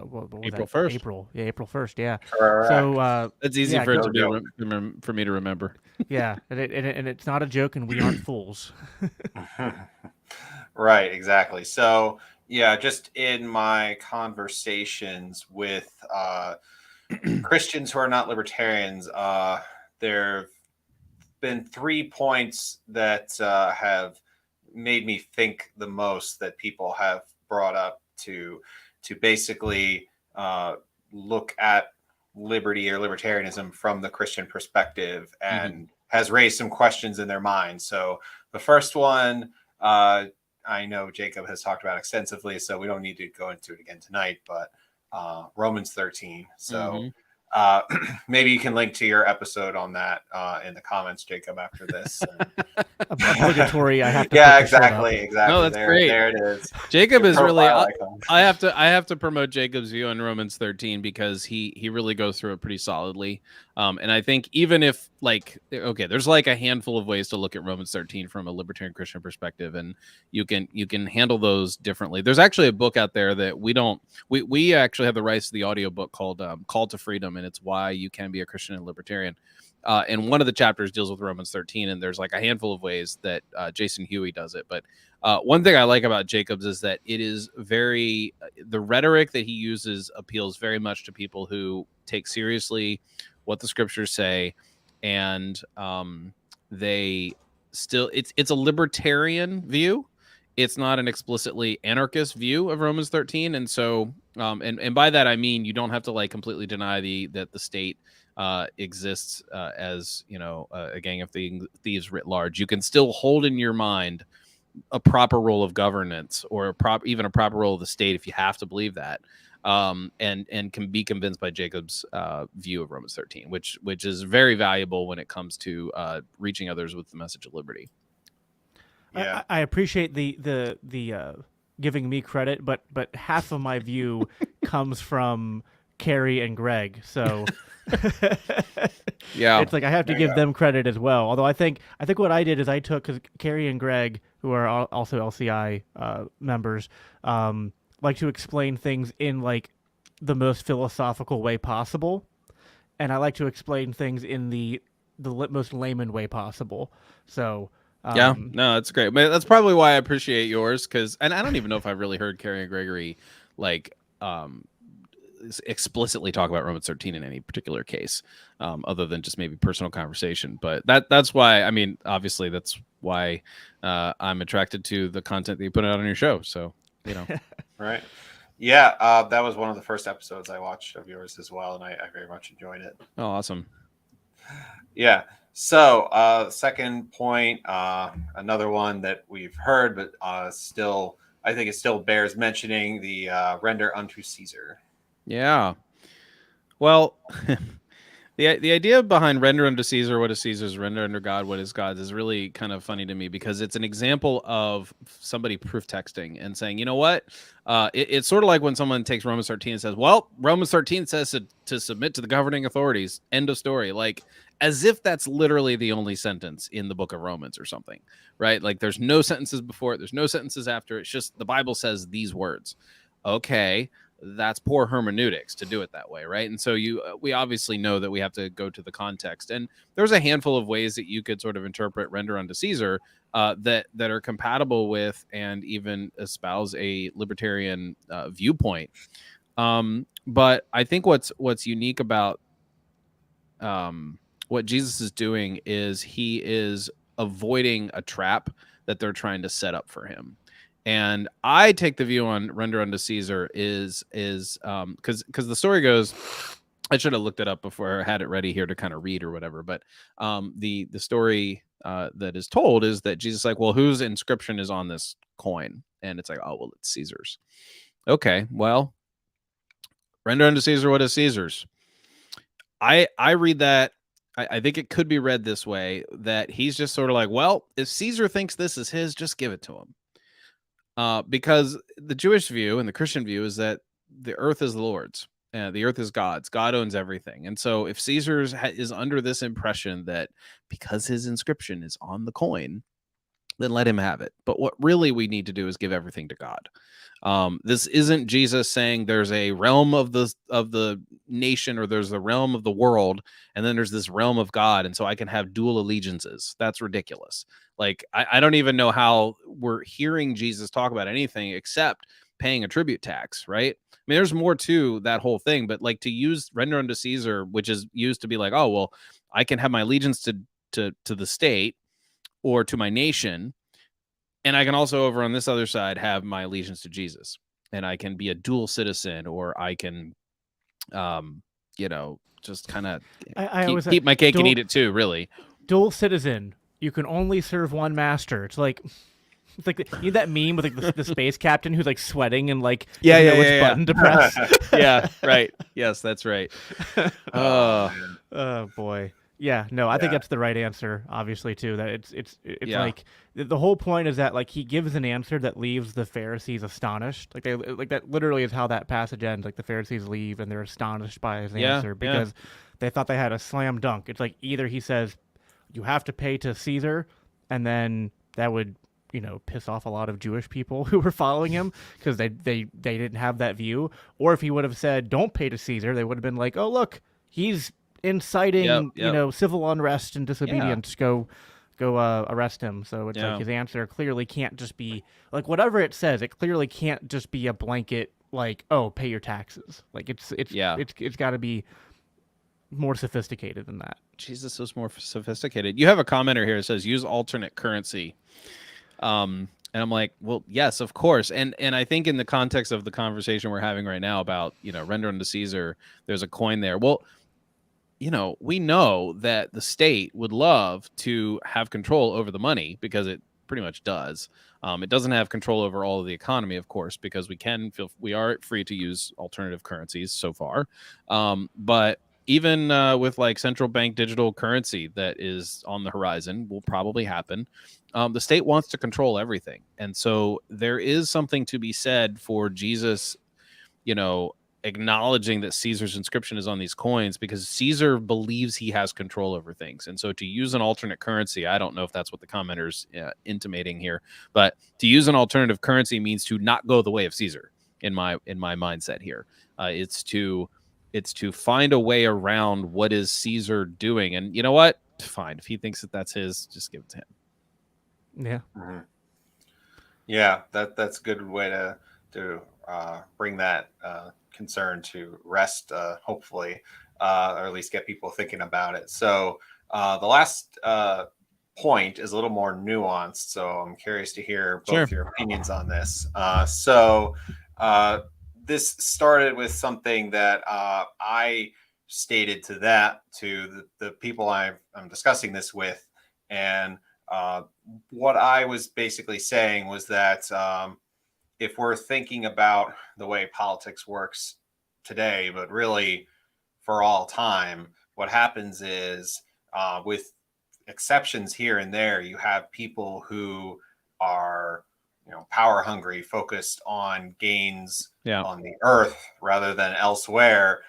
what was April that? 1st. April 1st. Yeah. Correct. So It's easy yeah, for it to be for me to remember. Yeah, and it's not a joke, and we aren't fools. Right, exactly. So, yeah, just in my conversations with Christians who are not libertarians, there have been 3 points that have made me think the most that people have brought up to basically look at liberty or libertarianism from the Christian perspective, and has raised some questions in their mind. So the first one, I know Jacob has talked about extensively, so we don't need to go into it again tonight, but Romans 13. So maybe you can link to your episode on that in the comments, Jacob, after this. Obligatory. I have to. Yeah, exactly. No, that's great. There it is. Jacob Your is really. icon. I have to promote Jacob's view on Romans 13 because he really goes through it pretty solidly. And I think even if there's like a handful of ways to look at Romans 13 from a libertarian Christian perspective, and you can handle those differently. There's actually a book out there that we actually have the rights to the audiobook called Call to Freedom, and it's why you can be a Christian and libertarian. And one of the chapters deals with Romans 13, and there's like a handful of ways that Jason Huey does it. But one thing I like about Jacobs is that it is the rhetoric that he uses appeals very much to people who take seriously what the scriptures say, and they still it's a libertarian view. It's not an explicitly anarchist view of Romans 13, and so and by that I mean you don't have to like completely deny that the state exists as a gang of thieves writ large. You can still hold in your mind a proper role of governance, or even a proper role of the state if you have to believe that, and can be convinced by Jacob's view of Romans 13, which is very valuable when it comes to reaching others with the message of liberty. Yeah. I appreciate the giving me credit, but half of my view comes from Carrie and Greg, so yeah, it's like I have to give them credit as well. Although I think what I did is I took, because Carrie and Greg, who are also LCI members, like to explain things in like the most philosophical way possible, and I like to explain things in the most layman way possible. So. Yeah, no, that's great. But that's probably why I appreciate yours, and I don't even know if I've really heard Carrie and Gregory explicitly talk about Romans 13 in any particular case, other than just maybe personal conversation. But that's why, I mean, obviously that's why I'm attracted to the content that you put out on your show. So, Right. Yeah, that was one of the first episodes I watched of yours as well, and I very much enjoyed it. Oh, awesome. Yeah. So, second point, another one that we've heard, but I think it still bears mentioning, the render unto Caesar. Yeah. Well, the idea behind render unto Caesar what is Caesar's, render unto God what is God's, is really kind of funny to me, because it's an example of somebody proof texting and saying, you know what? It's sort of like when someone takes Romans 13 and says, well, Romans 13 says to submit to the governing authorities. End of story. Like, as if that's literally the only sentence in the book of Romans or something, right? Like, there's no sentences before it. There's no sentences after. It's just the Bible says these words. Okay. That's poor hermeneutics to do it that way, right? And so we obviously know that we have to go to the context, and there's a handful of ways that you could sort of interpret render unto Caesar that are compatible with and even espouse a libertarian viewpoint. But I think what's unique about what Jesus is doing is he is avoiding a trap that they're trying to set up for him. And I take the view on render unto Caesar is because the story goes, I should have looked it up before I had it ready here to kind of read or whatever. But the story that is told is that Jesus is like, well, whose inscription is on this coin? And it's like, oh, well, it's Caesar's. Okay, well, render unto Caesar what is Caesar's. I read that. I think it could be read this way, that he's just sort of like, well, if Caesar thinks this is his, just give it to him. Because the Jewish view and the Christian view is that the earth is the Lord's. The earth is God's. God owns everything. And so if Caesar is under this impression that because his inscription is on the coin, then let him have it. But what really we need to do is give everything to God. This isn't Jesus saying there's a realm of the nation, or there's the realm of the world, and then there's this realm of God, and so I can have dual allegiances. That's ridiculous. Like, I don't even know how we're hearing Jesus talk about anything except paying a tribute tax, right? I mean, there's more to that whole thing, but like to use render unto Caesar, which is used to be like, oh, well, I can have my allegiance to the state or to my nation, and I can also, over on this other side, have my allegiance to Jesus, and I can be a dual citizen, or I can, just kind of keep my cake and eat it too. Really, dual citizen. You can only serve one master. It's like you know that meme with like the space captain who's like sweating and like doesn't know which button to press. Yeah, right. Yes, that's right. Oh boy. Yeah, no, I think that's the right answer, obviously, too. That it's like the whole point is that like he gives an answer that leaves the Pharisees astonished. Like that literally is how that passage ends. Like the Pharisees leave and they're astonished by his answer because they thought they had a slam dunk. It's like either he says you have to pay to Caesar, and then that would piss off a lot of Jewish people who were following him because they didn't have that view. Or if he would have said don't pay to Caesar, they would have been like, oh look, he's inciting civil unrest and disobedience. Go arrest him. So it's like his answer clearly can't just be like whatever it says. It clearly can't just be a blanket like, oh, pay your taxes. Like it's got to be more sophisticated than that. Jesus was more sophisticated. You have a commenter here that says use alternate currency. And I'm like, well, yes, of course. And I think in the context of the conversation we're having right now about, render unto Caesar, there's a coin there. Well, we know that the state would love to have control over the money because it pretty much does. It doesn't have control over all of the economy, of course, because we are free to use alternative currencies so far. But even with like central bank digital currency that is on the horizon, will probably happen. The state wants to control everything. And so there is something to be said for Jesus, acknowledging that Caesar's inscription is on these coins because Caesar believes he has control over things. And so to use an alternate currency, I don't know if that's what the commenter's intimating here, but to use an alternative currency means to not go the way of Caesar in my mindset here. It's to find a way around what is Caesar doing. And you know what? Fine. If he thinks that that's his, just give it to him. Yeah. Mm-hmm. Yeah. That's a good way to bring that concern to rest, hopefully, or at least get people thinking about it. So the last point is a little more nuanced. So I'm curious to hear both your opinions on this. So this started with something that I stated to the people I'm discussing this with. And what I was basically saying was that if we're thinking about the way politics works today, but really for all time, what happens is with exceptions here and there, you have people who are, power hungry, focused on gains on the earth rather than elsewhere,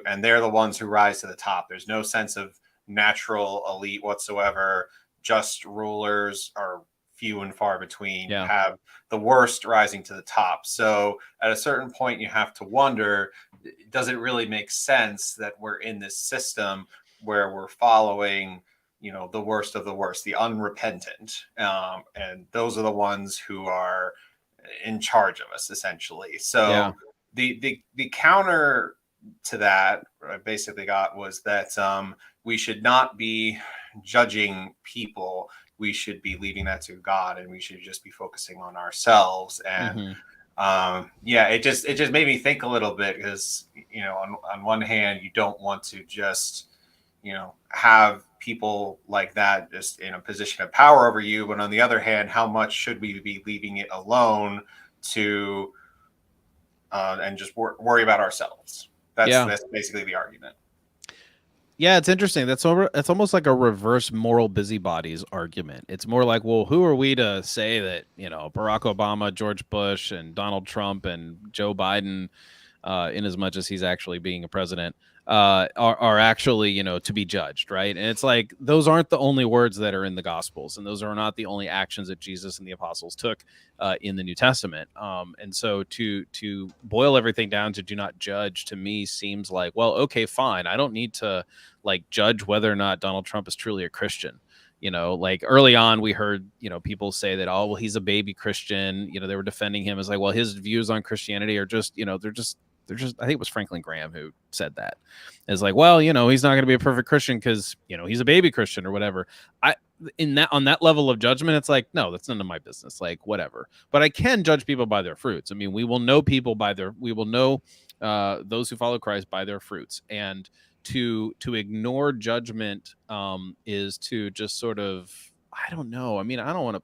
and they're the ones who rise to the top. There's no sense of natural elite whatsoever. Just rulers are few and far between. You have the worst rising to the top. So at a certain point, you have to wonder, does it really make sense that we're in this system where we're following, the worst of the worst, the unrepentant? And those are the ones who are in charge of us, essentially. So the counter to that I basically got was that we should not be judging people. we should be leaving that to God and we should just be focusing on ourselves. And yeah, it just made me think a little bit, because, you know, on one hand, you don't want to just, you know, have people like that just in a position of power over you. But on the other hand, how much should we be leaving it alone to and just worry about ourselves? That's basically the argument. Yeah, it's interesting. It's almost like a reverse moral busybodies argument. It's more like, well, who are we to say that, you know, Barack Obama, George Bush, and Donald Trump and Joe Biden, in as much as he's actually being a president, are actually, you know, to be judged, right? And it's like, those aren't the only words that are in the Gospels, and those are not the only actions that Jesus and the apostles took in the New Testament. And so to boil everything down to do not judge, to me seems like, well, okay, fine. I don't need to like judge whether or not Donald Trump is truly a Christian. You know, like early on, we heard, you know, people say that, oh, well, he's a baby Christian. You know, they were defending him as like, well, his views on Christianity are just, you know, they're just, I think it was Franklin Graham who said that. It's like, well, you know, he's not going to be a perfect Christian because, you know, he's a baby Christian or whatever. On that level of judgment, it's like, no, that's none of my business. Like, whatever. But I can judge people by their fruits. I mean, we will know those who follow Christ by their fruits. And to ignore judgment is to just sort of, I don't know. I mean, I don't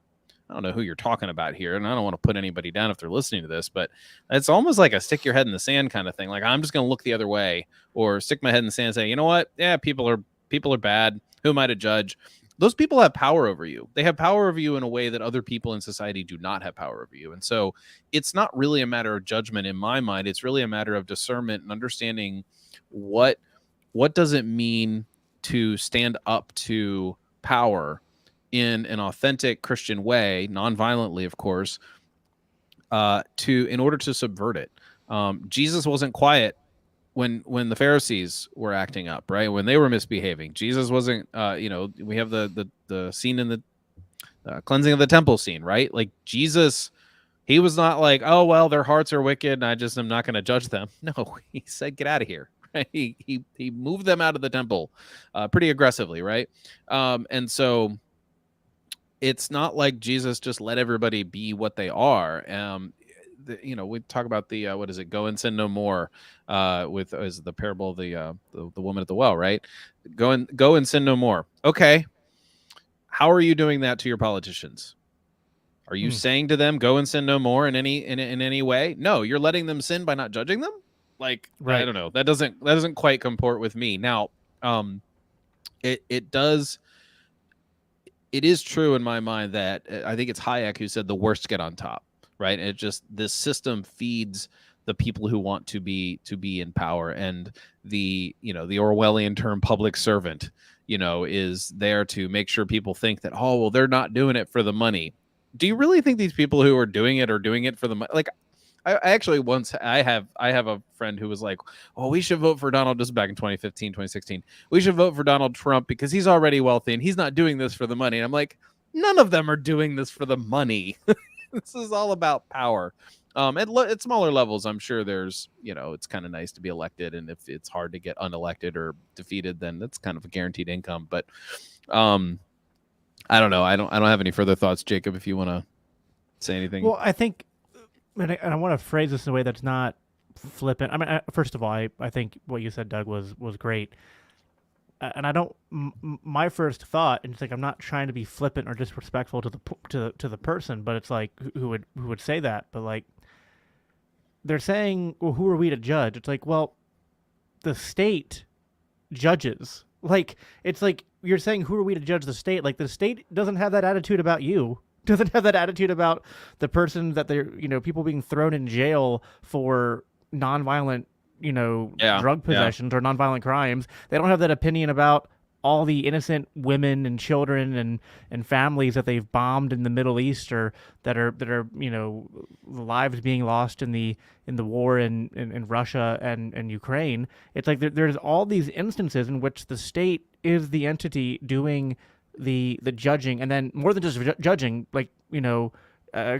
know who you're talking about here, and I don't want to put anybody down if they're listening to this, but it's almost like a stick your head in the sand kind of thing. Like, I'm just going to look the other way, or stick my head in the sand and say, you know what? Yeah, people are bad. Who am I to judge? Those people have power over you. They have power over you in a way that other people in society do not have power over you. And so it's not really a matter of judgment in my mind. It's really a matter of discernment and understanding what does it mean to stand up to power in an authentic Christian way, non-violently, of course, in order to subvert it. Jesus wasn't quiet when the Pharisees were acting up, right? When they were misbehaving. Jesus wasn't, you know, we have the scene in the cleansing of the temple scene, right? Like, Jesus, he was not like, oh, well, their hearts are wicked and I just am not going to judge them. No, he said, get out of here. Right? He moved them out of the temple pretty aggressively, right? And so it's not like Jesus just let everybody be what they are. You know, we talk about the what is it? Go and sin no more. Is the parable of the woman at the well, right? Go and sin no more. Okay, how are you doing that to your politicians? Are you saying to them, go and sin no more in any way? No, you're letting them sin by not judging them. Like, right. I don't know. That doesn't quite comport with me. Now, it is true in my mind that I think it's Hayek who said the worst get on top, right? And it just, this system feeds the people who want to be in power, and the Orwellian term public servant, you know, is there to make sure people think that, oh, well, they're not doing it for the money. Do you really think these people who are doing it for the money? Like, I actually I have a friend who was like, oh, we should vote for Donald, this back in 2015, 2016. We should vote for Donald Trump because he's already wealthy and he's not doing this for the money. And I'm like, none of them are doing this for the money. This is all about power. At smaller levels, I'm sure there's, you know, it's kind of nice to be elected. And if it's hard to get unelected or defeated, then that's kind of a guaranteed income. But I don't know. I don't have any further thoughts, Jacob, if you want to say anything. Well, I think, and I want to phrase this in a way that's not flippant. I mean, first of all, I think what you said, Doug, was great. And I don't. My first thought, and it's like, I'm not trying to be flippant or disrespectful to the person, but it's like, who would say that? But like, they're saying, well, who are we to judge? It's like, well, the state judges. Like, it's like you're saying, who are we to judge the state? Like, the state doesn't have that attitude about you. Doesn't have that attitude about the person that they're, you know, people being thrown in jail for nonviolent, you know, drug possessions or nonviolent crimes. They don't have that opinion about all the innocent women and children and families that they've bombed in the Middle East, or that are you know, lives being lost in the war in Russia and Ukraine. It's like there's all these instances in which the state is the entity doing the judging, and then more than just judging, like, you know,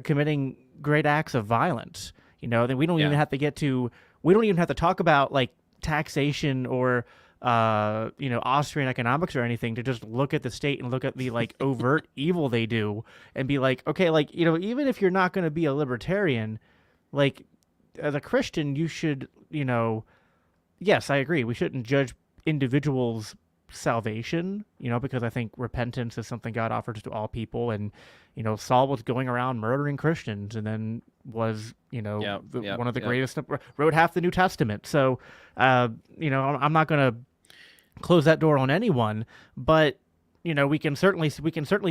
committing great acts of violence. You know, then we don't even have to talk about like taxation or Austrian economics or anything, to just look at the state and look at the like overt evil they do and be like, okay, like, even if you're not going to be a libertarian, like, as a Christian, you should, yes, I agree. We shouldn't judge individuals' salvation, because I think repentance is something God offers to all people. And, Saul was going around murdering Christians and then was, one of the greatest, wrote half the New Testament. So, I'm not going to close that door on anyone, but, we can certainly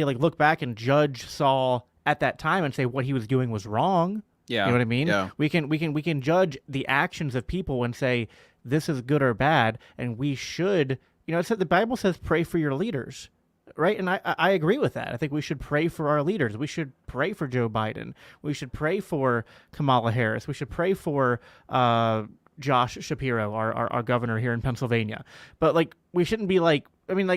like look back and judge Saul at that time and say what he was doing was wrong. Yeah. You know what I mean? Yeah. We can judge the actions of people and say this is good or bad, and we should, it's that the Bible says pray for your leaders, right? And I agree with that. I think we should pray for our leaders. We should pray for Joe Biden. We should pray for Kamala Harris. We should pray for Josh Shapiro, our governor here in Pennsylvania. But like, we shouldn't be like,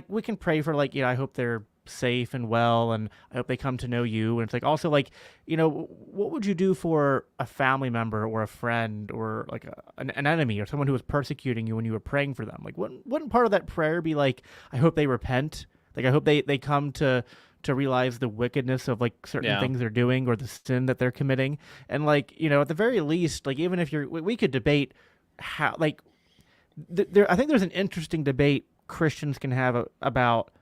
we can pray for like, I hope they're safe and well, and I hope they come to know you. And it's like, also like, what would you do for a family member or a friend or like an enemy or someone who was persecuting you when you were praying for them? Like, wouldn't part of that prayer be like, I hope they repent? Like, I hope they come to realize the wickedness of like certain things they're doing or the sin that they're committing. And like, at the very least, like, even if we could debate how, like, I think there's an interesting debate Christians can have about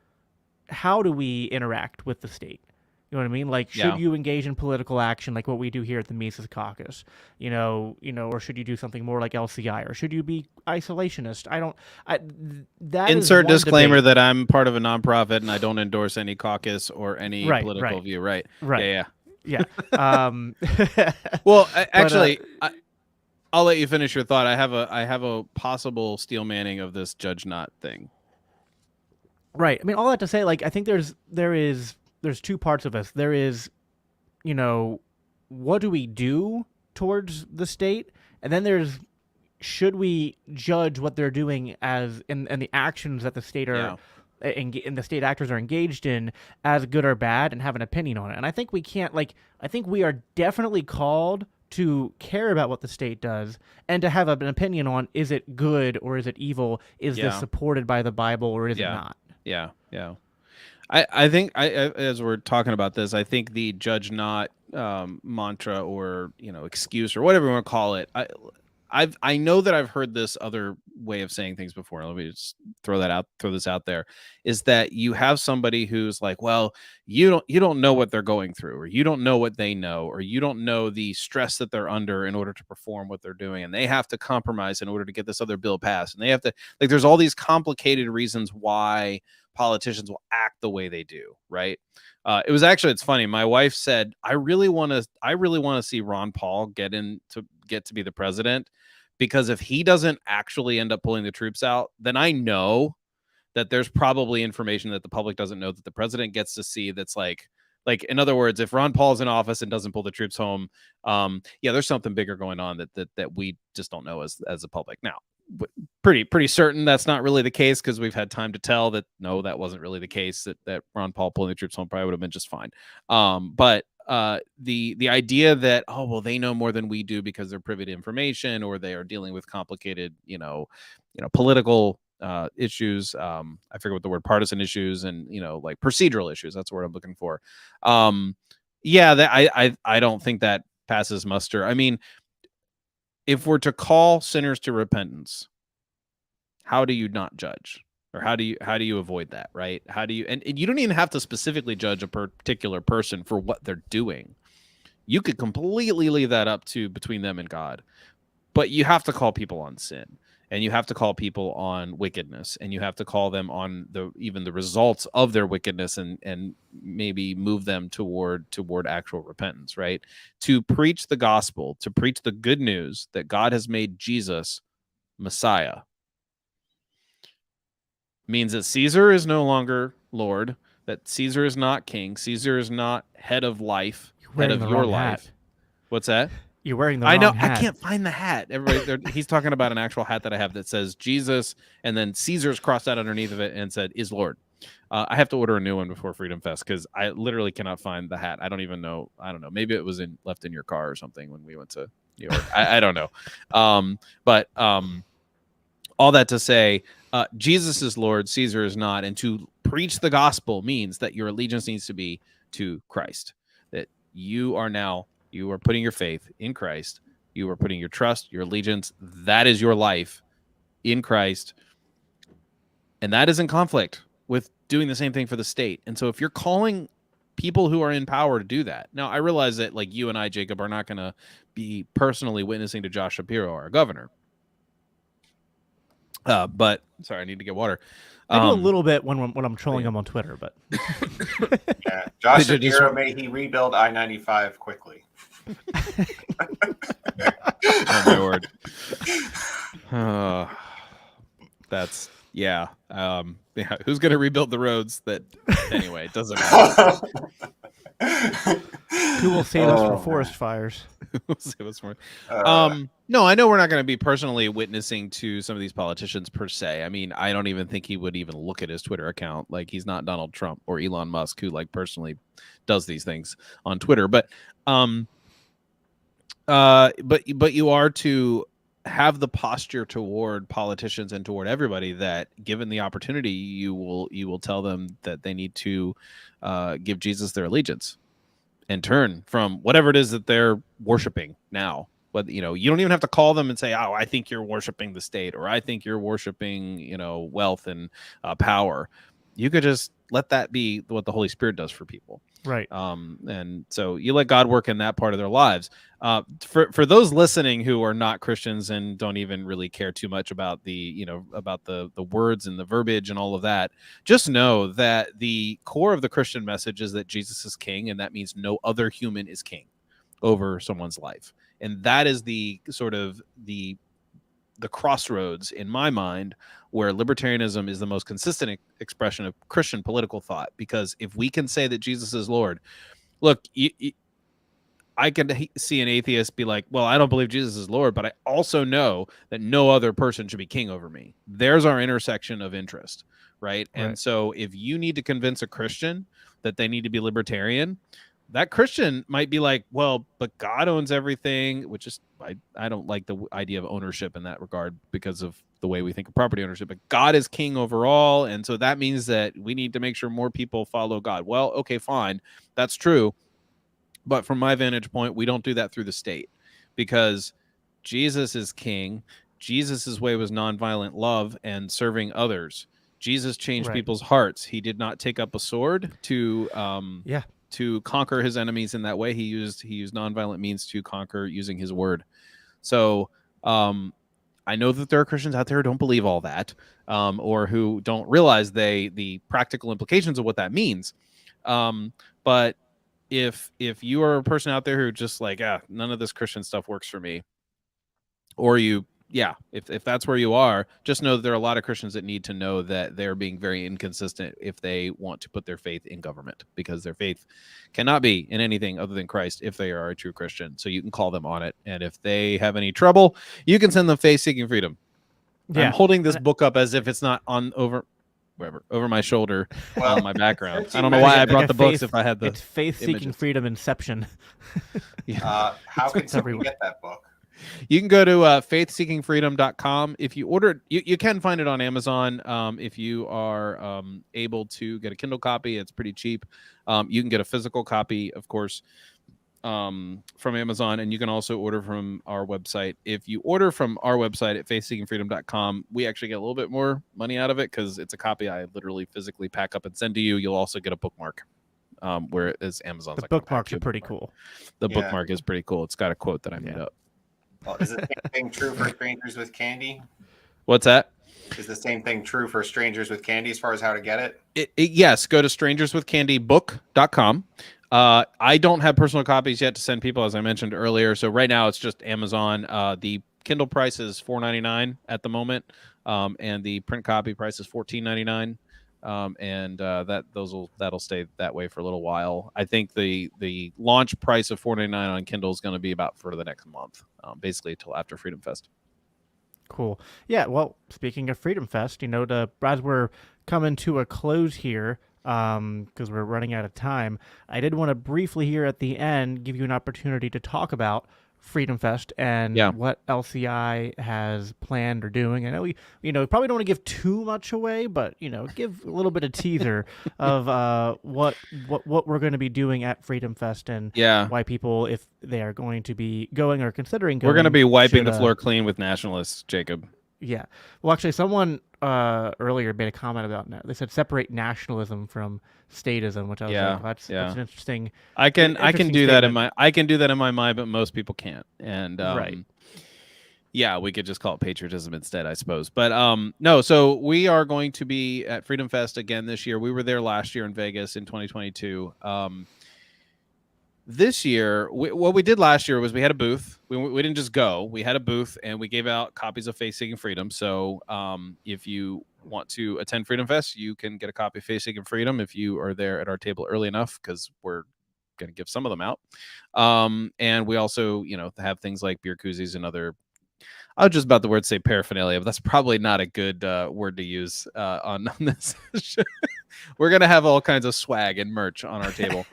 how do we interact with the state? You know what I mean? Like, should you engage in political action like what we do here at the Mises Caucus? Or should you do something more like LCI? Or should you be isolationist? That insert is one disclaimer debate. that I'm part of a nonprofit and I don't endorse any caucus or any political view. Right. Right. Yeah. Well, actually, I'll let you finish your thought. I have a possible steel manning of this judge not thing. Right. I mean, all that to say, like, I think there's two parts of this. There is, what do we do towards the state? And then there's, should we judge what they're doing as and the actions that the state are and the state actors are engaged in as good or bad and have an opinion on it? And I think we can't, like, I think we are definitely called to care about what the state does and to have an opinion on, is it good or is it evil? Is this supported by the Bible or is it not? Yeah. I think as we're talking about this, I think the judge not mantra or excuse or whatever you want to call it. I know that I've heard this other way of saying things before. Let me just throw this out there, is that you have somebody who's like, well, you don't know what they're going through, or you don't know what they know, or you don't know the stress that they're under in order to perform what they're doing, and they have to compromise in order to get this other bill passed, and they have to, like, there's all these complicated reasons why politicians will act the way they do, right? It's funny. My wife said, I really want to see Ron Paul get to be the president, because if he doesn't actually end up pulling the troops out, then I know that there's probably information that the public doesn't know that the president gets to see. That's like, in other words, if Ron Paul's in office and doesn't pull the troops home, there's something bigger going on that we just don't know as the public. Now, pretty certain that's not really the case, because we've had time to tell that no, that wasn't really the case, that Ron Paul pulling the troops home probably would have been just fine. But the idea that, oh, well, they know more than we do because they're privy to information, or they are dealing with complicated, political issues. I forget what the word partisan issues and, like procedural issues. That's the word I'm looking for. I don't think that passes muster. I mean, if we're to call sinners to repentance, how do you not judge? Or how do you avoid that, right? How do you, and you don't even have to specifically judge a particular person for what they're doing. You could completely leave that up to between them and God, but you have to call people on sin, and you have to call people on wickedness, and you have to call them on even the results of their wickedness, and maybe move them toward actual repentance, right? To preach the gospel, to preach the good news that God has made Jesus Messiah, means that Caesar is no longer Lord, that Caesar is not king, Caesar is not head of life, head of your life. Hat. What's that? You're wearing the wrong hat. I can't find the hat. Everybody, he's talking about an actual hat that I have that says Jesus, and then Caesar's crossed out underneath of it and said, is Lord. I have to order a new one before Freedom Fest, because I literally cannot find the hat. I don't know. Maybe it was left in your car or something when we went to New York. I don't know. But all that to say, Jesus is Lord, Caesar is not. And to preach the gospel means that your allegiance needs to be to Christ. That you are putting your faith in Christ. You are putting your trust, your allegiance. That is your life in Christ. And that is in conflict with doing the same thing for the state. And so if you're calling people who are in power to do that, now I realize that like you and I, Jacob, are not going to be personally witnessing to Josh Shapiro, our governor. But sorry, I need to get water. I do a little bit when I'm trolling him on Twitter, but yeah, Josh Shapiro, may he rebuild I-95 quickly. Oh my word. That's yeah. Who's going to rebuild the roads? That anyway, it doesn't matter. Who will save us from forest fires? Save us from. No, I know we're not going to be personally witnessing to some of these politicians per se. I mean, I don't even think he would even look at his Twitter account. Like he's not Donald Trump or Elon Musk, who like personally does these things on Twitter. But you are to have the posture toward politicians and toward everybody that, given the opportunity, you will tell them that they need to give Jesus their allegiance and turn from whatever it is that they're worshiping now. But you don't even have to call them and say, "Oh, I think you're worshiping the state," or "I think you're worshiping, wealth and power." You could just let that be what the Holy Spirit does for people. Right. And so you let God work in that part of their lives. For those listening who are not Christians and don't even really care too much about the words and the verbiage and all of that, just know that the core of the Christian message is that Jesus is king, and that means no other human is king over someone's life. And that is the sort of the crossroads in my mind where libertarianism is the most consistent expression of Christian political thought. Because if we can say that Jesus is Lord, look, I can see an atheist be like, well, I don't believe Jesus is Lord, but I also know that no other person should be king over me. There's our intersection of interest, right? And so if you need to convince a Christian that they need to be libertarian, that Christian might be like, well, but God owns everything, which is, I don't like the idea of ownership in that regard because of the way we think of property ownership, but God is king overall. And so that means that we need to make sure more people follow God. Well, okay, fine. That's true. But from my vantage point, we don't do that through the state because Jesus is king. Jesus's way was nonviolent love and serving others. Jesus changed people's hearts. He did not take up a sword to conquer his enemies in that way. He used nonviolent means to conquer using his word. So I know that there are Christians out there who don't believe all that, or who don't realize the practical implications of what that means. But if you are a person out there who just like, none of this Christian stuff works for me, or if that's where you are, just know that there are a lot of Christians that need to know that they're being very inconsistent if they want to put their faith in government, because their faith cannot be in anything other than Christ if they are a true Christian. So you can call them on it. And if they have any trouble, you can send them Faith Seeking Freedom. Yeah. I'm holding this book up as if it's not over my shoulder on my background. I don't know why I brought the books if I had the It's Faith Seeking Freedom Inception. How can someone get that book? You can go to faithseekingfreedom.com. If you order it, you can find it on Amazon. If you are able to get a Kindle copy, it's pretty cheap. You can get a physical copy, of course, from Amazon, and you can also order from our website. If you order from our website at faithseekingfreedom.com, we actually get a little bit more money out of it because it's a copy I literally physically pack up and send to you. You'll also get a bookmark. Where is Amazon's the bookmarks are pretty cool. The bookmark is pretty cool. It's got a quote that I made up. Well, is the same thing true for Strangers with Candy? What's that? Is the same thing true for Strangers with Candy as far as how to get it? Yes, go to strangerswithcandybook.com. I don't have personal copies yet to send people, as I mentioned earlier. So right now it's just Amazon. The Kindle price is $4.99 at the moment, and the print copy price is $14.99. That'll stay that way for a little while. I think the launch price of $4.99 on Kindle is going to be about for the next month, basically till after Freedom Fest. Cool. Yeah. Well, speaking of Freedom Fest, as we're coming to a close here, because we're running out of time, I did want to briefly here at the end give you an opportunity to talk about Freedom Fest and what LCI has planned or doing. I know we probably don't want to give too much away, but give a little bit of teaser of what we're going to be doing at Freedom Fest and why people, if they are going to be going or considering going, we're going to be wiping the floor clean with nationalists, Jacob. Yeah. Well, actually, someone earlier made a comment about that. They said separate nationalism from statism, which I was like, that's an interesting. I can do that in my mind, but most people can't. And right. Yeah, we could just call it patriotism instead, I suppose. But no, so we are going to be at Freedom Fest again this year. We were there last year in Vegas in 2022. This year, what we did last year was we had a booth. We didn't just go. We had a booth, and we gave out copies of Faith Seeking Freedom. So if you want to attend Freedom Fest, you can get a copy of Faith Seeking Freedom if you are there at our table early enough, because we're going to give some of them out. And we also, have things like beer koozies and other, I was just about the word to say paraphernalia, but that's probably not a good word to use on this. We're going to have all kinds of swag and merch on our table.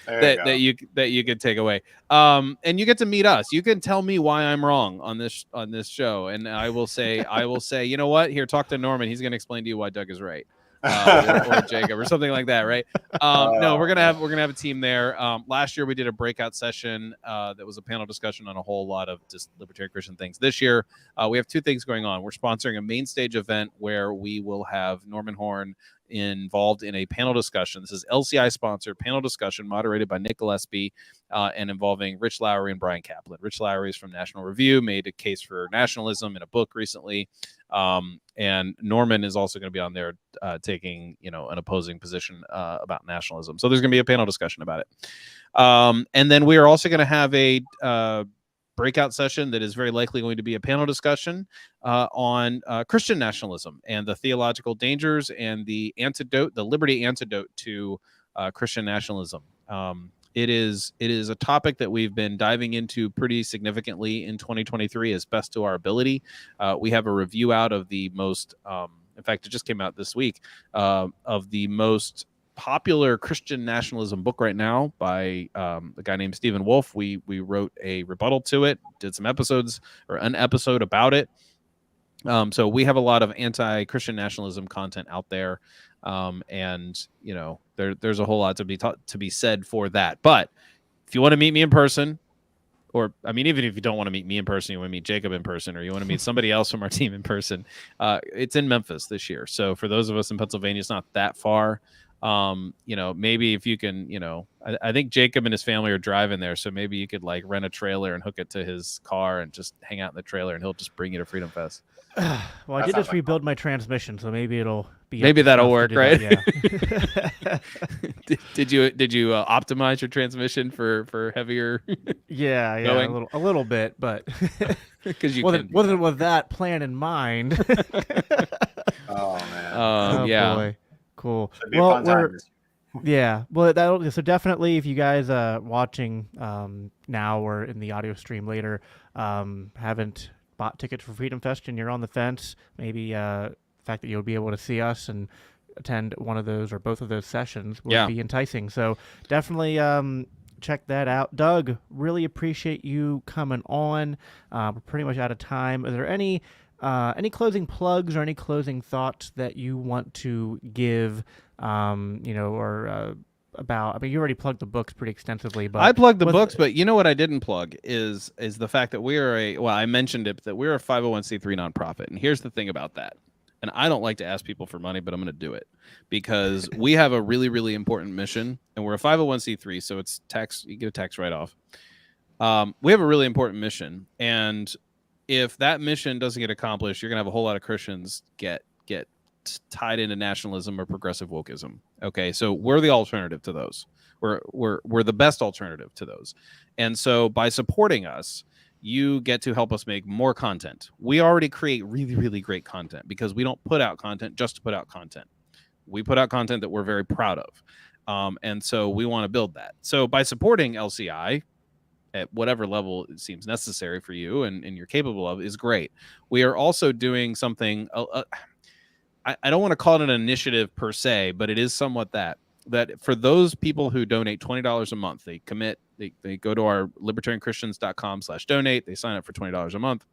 That you could take away, and you get to meet us. You can tell me why I'm wrong on this show, and I will say, you know what? Here, talk to Norman. He's going to explain to you why Doug is right, or Jacob, or something like that, right? No, we're gonna have a team there. Last year we did a breakout session that was a panel discussion on a whole lot of just libertarian Christian things. This year we have two things going on. We're sponsoring a main stage event where we will have Norman Horn involved in a panel discussion. This is LCI sponsored panel discussion moderated by Nick Gillespie and involving Rich Lowry and Brian Kaplan. Rich Lowry is from National Review, made a case for nationalism in a book recently. And Norman is also going to be on there taking, an opposing position about nationalism. So there's going to be a panel discussion about it. And then we are also going to have a breakout session that is very likely going to be a panel discussion on Christian nationalism and the theological dangers and the liberty antidote to Christian nationalism. It is a topic that we've been diving into pretty significantly in 2023 as best to our ability. We have a review out of the most, in fact, it just came out this week, of the most popular Christian nationalism book right now by a guy named Stephen Wolfe. We wrote a rebuttal to it, did some episodes or an episode about it. So we have a lot of anti-Christian nationalism content out there. And there's a whole lot to be said for that. But if you want to meet me in person, or even if you don't want to meet me in person, you want to meet Jacob in person, or you want to meet somebody else from our team in person, it's in Memphis this year. So for those of us in Pennsylvania, it's not that far. Maybe if you can, I think Jacob and his family are driving there, so maybe you could rent a trailer and hook it to his car and just hang out in the trailer, and he'll just bring you to Freedom Fest. Well, I did just rebuild my transmission, so maybe it'll be. Maybe that'll work, right? Yeah. Did you optimize your transmission for heavier? Yeah, going? a little bit, but because wasn't with that plan in mind. Oh man. Oh yeah. Boy. Cool. Should be a fun time. Yeah. Well, so definitely, if you guys watching now or in the audio stream later haven't bought tickets for Freedom Fest and you're on the fence, maybe the fact that you'll be able to see us and attend one of those or both of those sessions would be enticing. So definitely check that out. Doug, really appreciate you coming on. We're pretty much out of time. Is there any closing plugs or any closing thoughts that you want to give, about? You already plugged the books pretty extensively, but I plugged the books, but you know what I didn't plug is the fact that we are I mentioned it, that we're a 501c3 nonprofit. And here's the thing about that. And I don't like to ask people for money, but I'm going to do it because we have a really, really important mission, and we're a 501c3. So it's tax, you get a tax write-off. We have a really important mission, and if that mission doesn't get accomplished, you're gonna have a whole lot of Christians get tied into nationalism or progressive wokeism. Okay, so we're the alternative to those. We're the best alternative to those, and so by supporting us, you get to help us make more content. We already create really, really great content because we don't put out content just to put out content. We put out content that we're very proud of, and so we want to build that. So by supporting LCI at whatever level it seems necessary for you and you're capable of is great. We are also doing something, I don't want to call it an initiative per se, but it is somewhat that. that for those people who donate $20 a month, they commit, they go to our libertarianchristians.com/donate. They sign up for $20 a month.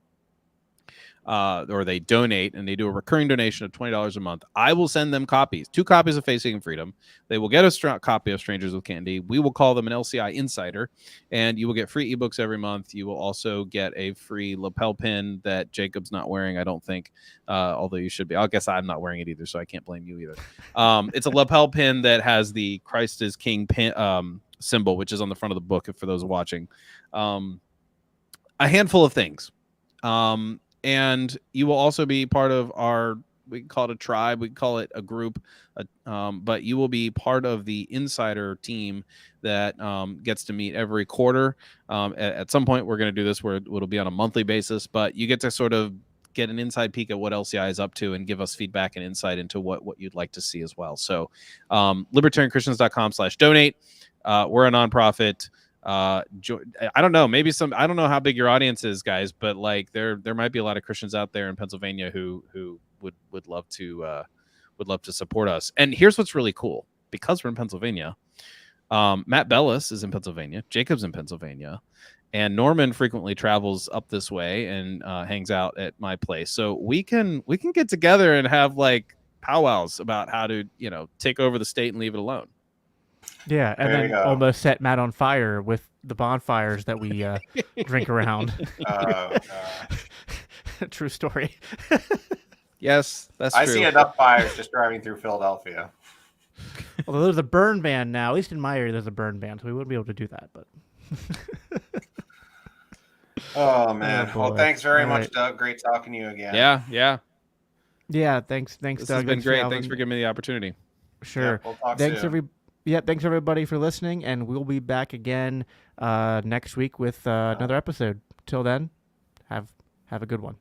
Or they donate and they do a recurring donation of $20 a month. I will send them copies, 2 copies of Faith, Seeking Freedom. They will get a copy of Strangers with Candy. We will call them an LCI Insider, and you will get free ebooks every month. You will also get a free lapel pin that Jacob's not wearing, I don't think, although you should be. I guess I'm not wearing it either, so I can't blame you either. It's a lapel pin that has the Christ is King pin, symbol, which is on the front of the book for those watching. A handful of things. And you will also be part of our, we can call it a tribe, we can call it a group, but you will be part of the insider team that gets to meet every quarter. At some point, we're going to do this where it'll be on a monthly basis, but you get to sort of get an inside peek at what LCI is up to and give us feedback and insight into what you'd like to see as well. So libertarianchristians.com/donate. We're a nonprofit. I don't know, maybe I don't know how big your audience is, guys, but like there might be a lot of Christians out there in Pennsylvania who would love to support us. And here's what's really cool, because we're in Pennsylvania. Matt Bellis is in Pennsylvania, Jacob's in Pennsylvania, and Norman frequently travels up this way and hangs out at my place. So we can get together and have like powwows about how to, take over the state and leave it alone. Yeah, and then almost set Matt on fire with the bonfires that we drink around. True story. Yes, that's true. I see enough fires just driving through Philadelphia. Although there's a burn ban now, at least in my area, there's a burn ban, so we wouldn't be able to do that. But oh man! Well, thanks very much, Doug. Great talking to you again. Yeah. Thanks, this Doug. Has been great. Thanks for giving me the opportunity. Sure. Yeah, we'll talk thanks soon. Thanks everybody for listening, and we'll be back again next week with another episode. Till then, have a good one.